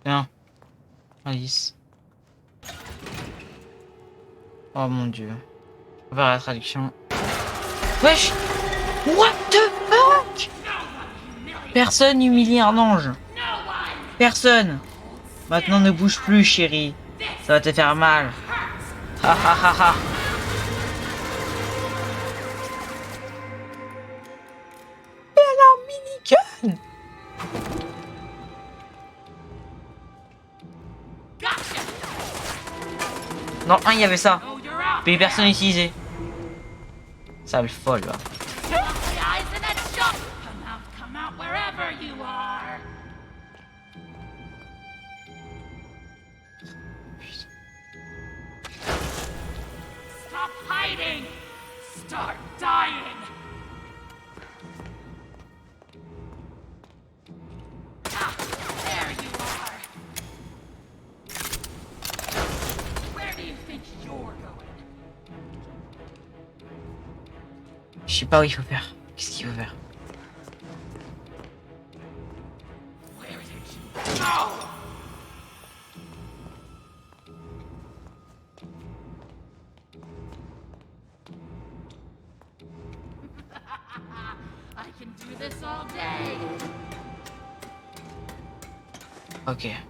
S1: Tiens. Alice. Oh mon dieu. On va voir la traduction. Wesh! What the fuck? Personne humilie un ange. Personne. Maintenant ne bouge plus, chérie. Ça va te faire mal. Ha ha ha ha. Mais elle a un mini-gun. Non, il y avait ça. Mais personne n'utilisait. Sale folle, là.
S5: Come out wherever you are. Stop hiding. Start dying. Ah, there you are. Where do you think you're going?
S1: Je sais pas où il faut faire. Qu'est-ce qu'il faut faire?
S5: Where did you go? I can do this all day.
S1: Ok.
S5: Are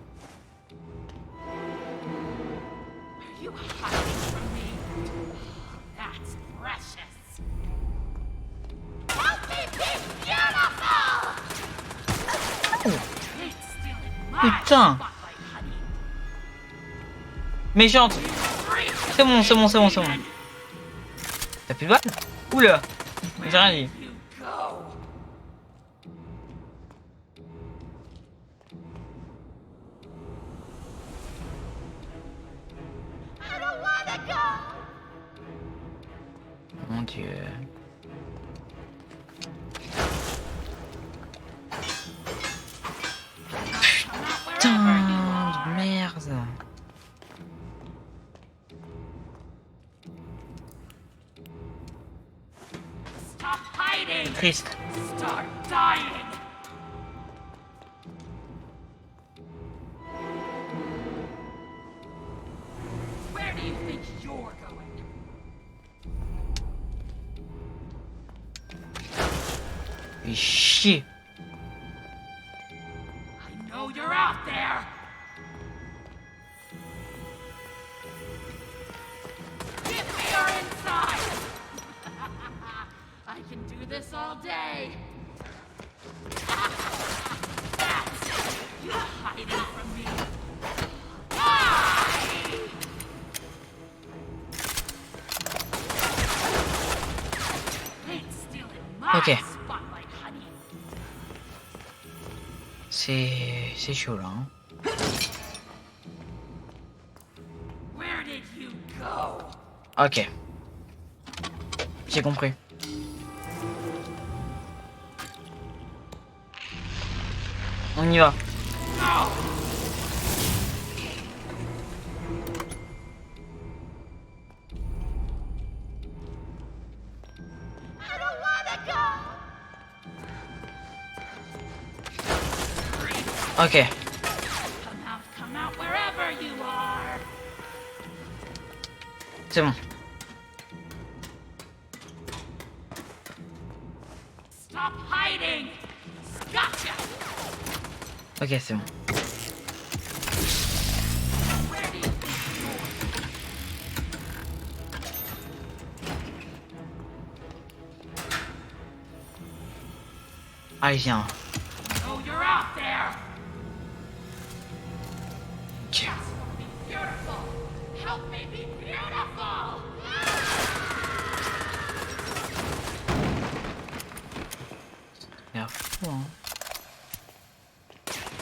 S5: you hiding from me? That's precious. Help me be beautiful! It's still in my
S1: Putain.
S5: spotlight, honey.
S1: Méchante. C'est bon, c'est bon, c'est bon, c'est bon. T'as plus de balle? Oula. J'ai rien dit.
S5: You go. I don't wanna go.
S1: Mon dieu. Putain de merde.
S5: Stop hiding.
S1: Triste.
S5: Start dying. Where do you think you're going?
S1: Et chier.
S5: I know you're out there. Give me your inside. I can do this all day. That's it. You're hiding from me. Die! It's still in my
S1: Ok.
S5: spotlight, honey.
S1: C'est chaud là. Hein.
S5: Where did you go?
S1: Ok. J'ai compris. On y va.
S5: I don't wanna go.
S1: Ok.
S5: Come out wherever you are.
S1: C'est bon.
S5: Stop hiding. Gotcha.
S1: Ok, c'est bon.
S5: Where do you think
S1: Allez, viens.
S5: you're? Oh, you're out there.
S1: Ok.
S5: Beautiful. help me be beautiful!
S1: C'est un fou, hein.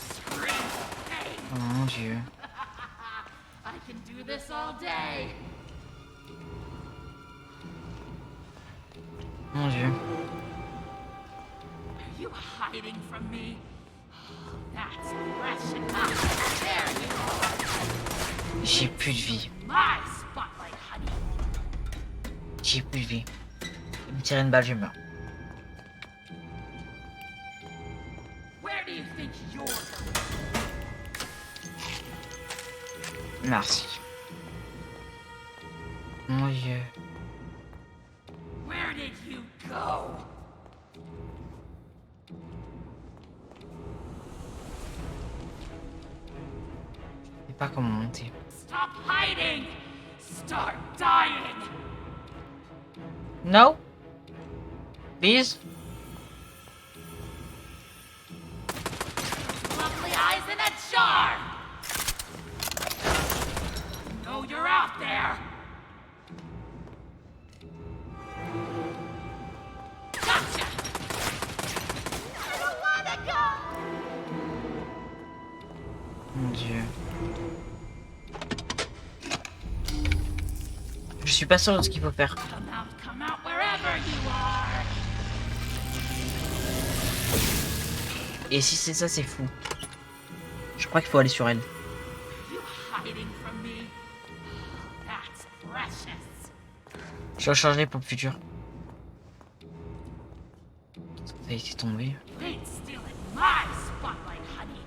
S5: Scream pain!
S1: Oh mon dieu.
S5: I can do this all day!
S1: Mon dieu.
S5: Are you hiding from me? That's precious. Ah, there you are!
S1: J'ai plus de vie.
S5: My spotlight, honey!
S1: J'ai plus de vie. Il me tire une balle, je meurs.
S5: Where do you think you're going?
S1: Merci. Mon dieu.
S5: Where did you go?
S1: Je sais pas comment monter.
S5: Stop hiding! Start dying!
S1: No. Please.
S5: Lovely eyes in a jar! Know you're out there! Gotcha! I don't wanna go!
S1: Mon dieu. Je suis pas sûr de ce qu'il faut faire.
S5: Come out wherever you are!
S1: Et si c'est ça, c'est fou. Je crois qu'il faut aller sur elle.
S5: You hiding from me? That's precious.
S1: Je vais changer pour le futur. Ça a été tombé.
S5: You ain't stealing my spotlight, honey.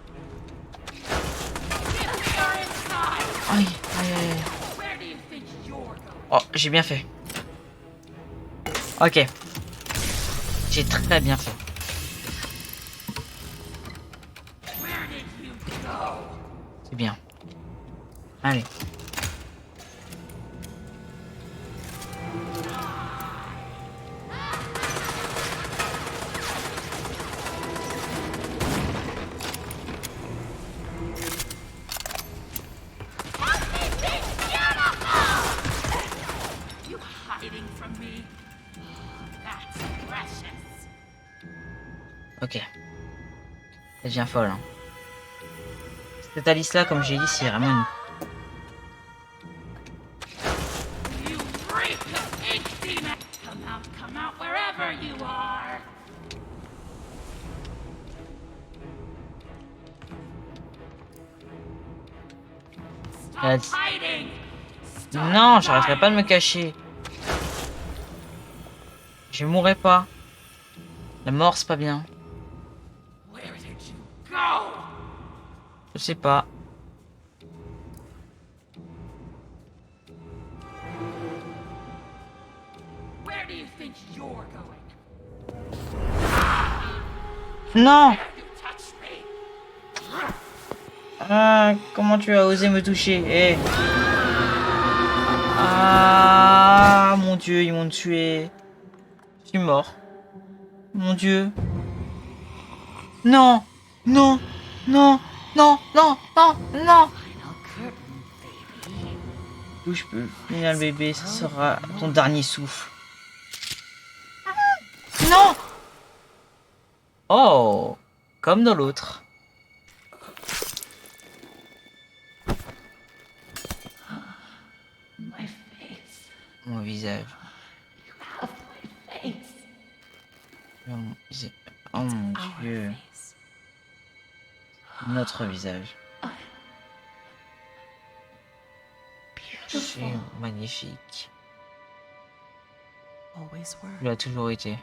S5: Give me your inside!
S1: Aïe, aïe, aïe, aïe.
S5: Where do you think you're going?
S1: Oh, j'ai bien fait. Ok. J'ai très bien fait.
S5: Where did you go?
S1: C'est bien. Allez.
S5: You hiding from me? That's precious.
S1: Ok. Elle devient folle. Hein. Cette Alice là, comme j'ai dit, c'est vraiment une...
S5: You freak of ink demon! Come out wherever you are!
S1: Elle-
S5: Stop hiding! Stop
S1: Non, j'arrêterai
S5: dying!
S1: pas de me cacher. Je mourrai pas. La mort, c'est pas bien.
S5: Where did you go?
S1: Je sais pas.
S5: Where do you think you're going?
S1: Non!
S5: You touch me!
S1: Ah, comment tu as osé me toucher? Eh. Ah, mon dieu, ils m'ont tué. Je suis mort. Mon dieu. Non! Non! Non! Non! Non! Non! Non! Bouge plus. Final bébé, ça sera ton dernier souffle. Non! Oh! Comme dans l'autre.
S5: My face.
S1: Mon visage.
S5: You have my face.
S1: Oh mon dieu. Notre visage. C'est magnifique.
S5: Always were.
S1: Il a toujours été.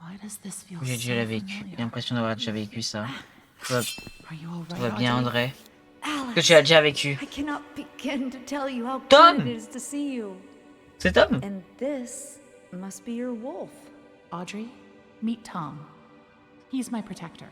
S5: Why does this feel
S1: J'ai déjà
S5: so
S1: vécu. J'ai
S5: familiar?
S1: l'impression d'avoir déjà vécu ça. Tout va,
S5: Are you all
S1: tout
S5: right,
S1: va bien,
S5: Audrey?
S1: André. Que
S4: Alex,
S1: tu as déjà vécu.
S4: I cannot begin to tell you how
S1: Tom!
S4: good it is to see you.
S1: C'est Tom?
S4: And this must be your wolf.
S9: Audrey, meet Tom. He's my protector.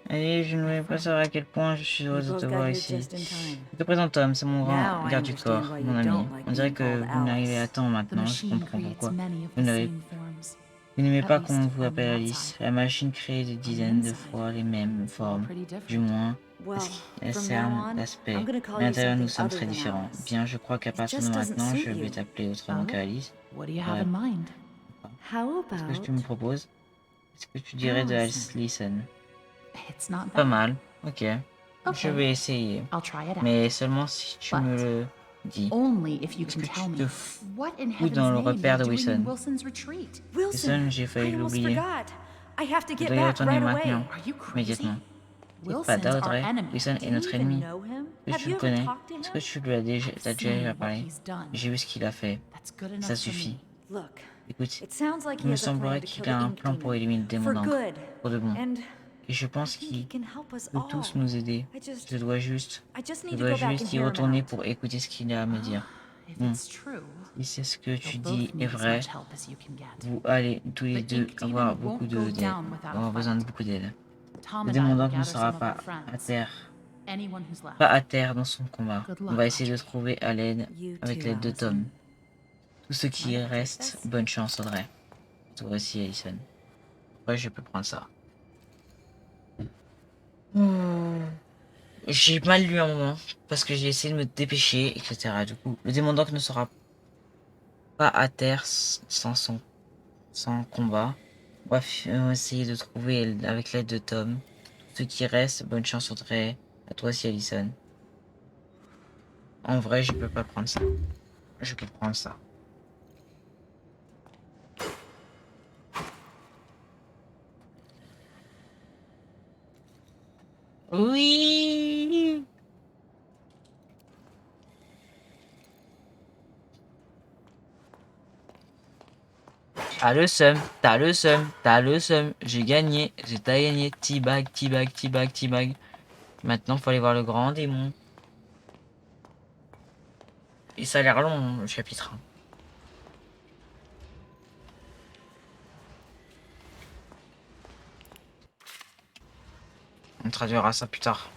S1: Allez, je ne voulais pas savoir à quel point je suis heureuse de
S4: both
S1: te
S4: got
S1: voir
S4: here
S1: ici.
S4: just in time.
S1: Je te présente Tom, c'est mon
S4: Now
S1: grand
S4: I
S1: garde du
S4: understand
S1: corps,
S4: why you
S1: mon ami.
S4: don't like
S1: On dirait
S4: being
S1: que
S4: called
S1: vous n'arrivez à
S4: Alice.
S1: temps
S9: The
S1: maintenant, je
S9: machine
S1: comprends
S9: creates
S1: pourquoi.
S9: many of
S1: Vous
S9: the
S1: n'avez
S9: same forms.
S1: Vous n'aimez
S9: At
S1: pas
S9: least
S1: qu'on vous
S9: on the
S1: appelle Alice.
S9: outside.
S1: La machine crée des dizaines de fois les mêmes formes.
S9: Pretty
S1: Du
S9: different.
S1: moins,
S4: Well,
S1: elle
S4: from now
S1: cerne
S4: on,
S1: l'aspect.
S4: I'm gonna
S1: À
S4: call you
S1: l'intérieur, nous
S4: something
S1: sommes
S4: other
S1: très
S4: than
S1: différents.
S4: Alice.
S1: Bien, je crois qu'à
S4: It
S1: partir de
S4: just doesn't
S1: maintenant,
S4: suit
S1: je vais
S4: you.
S1: t'appeler autrement
S9: Oh?
S1: qu'Alice.
S9: What do you have in mind?
S4: How
S1: Qu'est-ce que
S4: about
S1: tu me proposes? Qu'est-ce que tu dirais de Alice Leeson?
S9: It's not
S1: Pas
S9: bad.
S1: mal. Ok. Je
S9: Okay.
S1: vais essayer.
S9: I'll try it out.
S1: Mais seulement si tu
S9: But
S1: me le dis.
S9: only if you
S1: Est-ce
S9: can
S1: que
S9: tell
S1: tu
S9: me
S1: te
S9: what in
S1: fous dans
S9: heaven's
S1: le
S9: name
S1: repère de
S9: you're doing in
S1: Wilson?
S9: Wilson's retreat.
S1: Wilson, j'ai failli
S4: I almost
S1: l'oublier.
S4: forgot. I have to
S1: Je
S4: get
S1: dois y
S4: back
S1: retourner
S4: right away.
S1: maintenant.
S9: Are you crazy?
S1: Immédiatement. Pas
S9: Wilson's our
S1: d'ordre.
S9: enemy.
S1: Wilson
S4: Do
S1: est
S4: you
S1: notre
S4: even
S1: ennemi.
S4: know him?
S1: Est-ce
S4: Have
S1: que tu
S4: you
S1: le
S4: ever
S1: connais?
S4: talked to
S1: Est-ce
S4: him?
S1: que tu lui as déjà, t'as déjà
S9: Seen what
S1: parlé?
S9: he's done.
S1: J'ai vu ce qu'il a fait.
S9: That's good
S1: Ça
S9: enough for
S1: suffit.
S9: me.
S4: Look,
S1: Écoute,
S4: it sounds like
S1: il
S4: he
S1: me
S4: has a plan
S1: semblerait
S4: to kill
S1: qu'il
S4: the
S1: a un
S4: Ink
S1: plan pour
S4: Demon.
S1: éliminer le démon
S4: For
S1: d'encre.
S4: good.
S1: Pour de bon.
S4: And
S1: Et je pense
S4: I think
S1: qu'il
S4: he can help us
S1: peut
S4: all.
S1: tous nous aider.
S4: I just
S1: Je dois juste
S4: need to go back and
S1: y
S4: hear him
S1: retourner
S4: out.
S1: pour écouter ce qu'il a à me dire.
S9: If
S1: Hmm.
S9: it's true,
S1: Si c'est ce que tu
S9: you'll
S1: dis
S9: both
S1: est
S9: need as
S1: vrai,
S9: much help as you can get.
S1: vous allez tous les
S9: The
S1: deux
S9: Ink Demon
S1: avoir
S9: won't
S1: beaucoup
S9: go
S1: d'aide.
S9: down without a
S1: Avoir besoin de
S9: fight.
S1: beaucoup d'aide.
S9: Tom
S1: Le
S9: and I
S1: démon
S9: will
S1: d'encre ne
S9: gather
S1: sera
S9: some of
S1: pas
S9: our friends.
S1: à terre.
S9: Anyone who's left.
S1: Pas à terre dans son combat.
S9: Good
S1: On
S9: luck,
S1: va essayer de
S9: Audrey.
S1: trouver à l'aide
S4: You
S1: avec
S4: too,
S1: l'aide de
S4: Allison.
S1: Tom. Tout ce qui
S9: Ouais,
S1: reste,
S9: c'est ça.
S1: bonne chance Audrey. Toi aussi Alison. Ouais, je peux prendre ça. J'ai mal lu un moment parce que j'ai essayé de me dépêcher, etc. Du coup, le démon d'encre ne sera pas à terre sans combat. On va essayer de trouver avec l'aide de Tom. Tout ce qui reste, bonne chance Audrey. À toi aussi Alison. En vrai, je peux pas prendre ça. Je peux prendre ça. Oui. T'as le seum, t'as le seum, t'as le seum. J'ai gagné, j'ai t'as gagné. T-bag, T-bag, T-bag, T-bag. Maintenant, faut aller voir le grand démon. Et ça a l'air long, le chapitre. On traduira ça plus tard.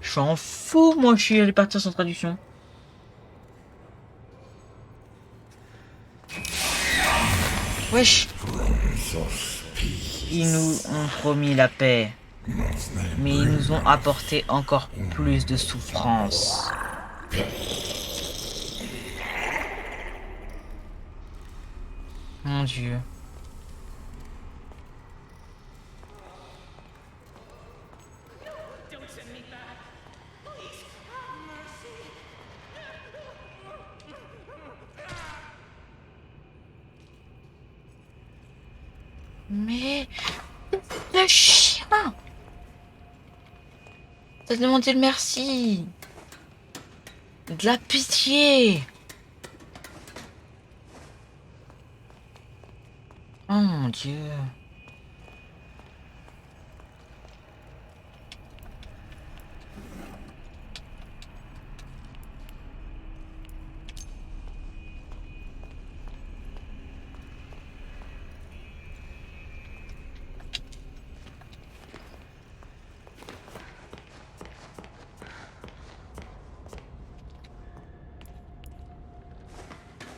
S1: Je suis en fou, moi, je suis allé partir sans traduction. Wesh. Ils nous ont promis la paix, mais ils nous ont apporté encore plus de souffrance. Mon Dieu. Mais le chien, t'as demandé le merci, de la pitié. Oh mon Dieu.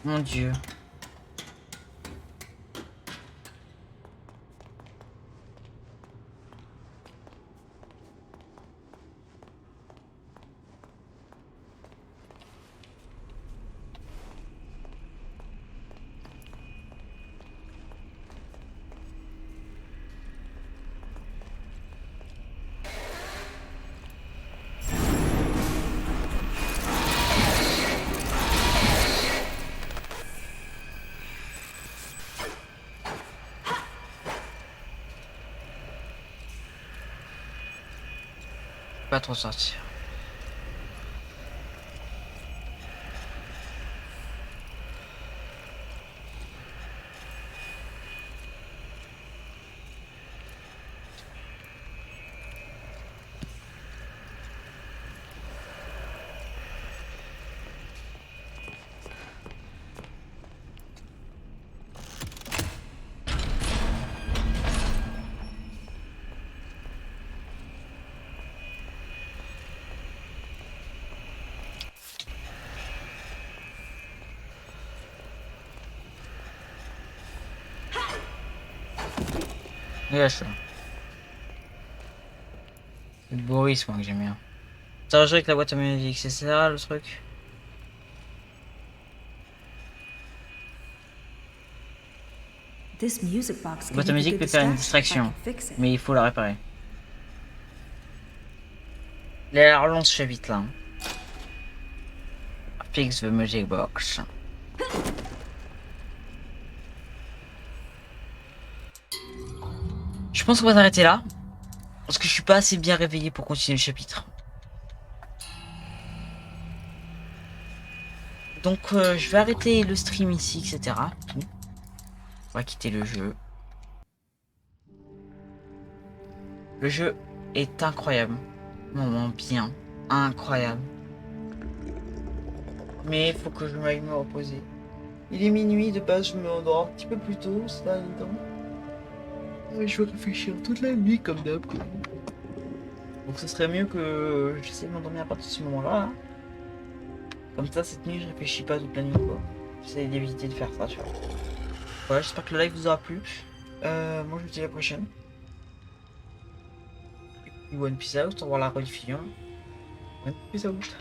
S1: Mon Dieu. Pas trop sortir. Regarde ça. C'est Boris, moi, que j'aime bien. Ça va jouer avec la boîte à musique, c'est ça le truc?
S4: This music box
S1: La boîte à
S4: can be a
S1: musique
S4: good
S1: peut faire une
S4: distraction if I
S1: distraction,
S4: can fix it.
S1: mais il faut la réparer. Là, relance ce chapitre là. Fix the music box. Je pense qu'on va s'arrêter là. Parce que je suis pas assez bien réveillé pour continuer le chapitre. Donc je vais arrêter le stream ici, etc. On va quitter le jeu. Le jeu est incroyable. Vraiment bien. Incroyable. Mais il faut que je m'aille me reposer. Il est minuit, de base je me endors un petit peu plus tôt, c'est pas évident. Je vais réfléchir toute la nuit comme d'hab. Donc ce serait mieux que j'essaie de m'endormir à partir de ce moment-là. Comme ça cette nuit je réfléchis pas toute la nuit quoi. J'essaie d'éviter de faire ça tu vois. Voilà, j'espère que le live vous aura plu. Moi je vous dis à la prochaine. One Piece Out, on va voir la rediffusion. One Piece Out.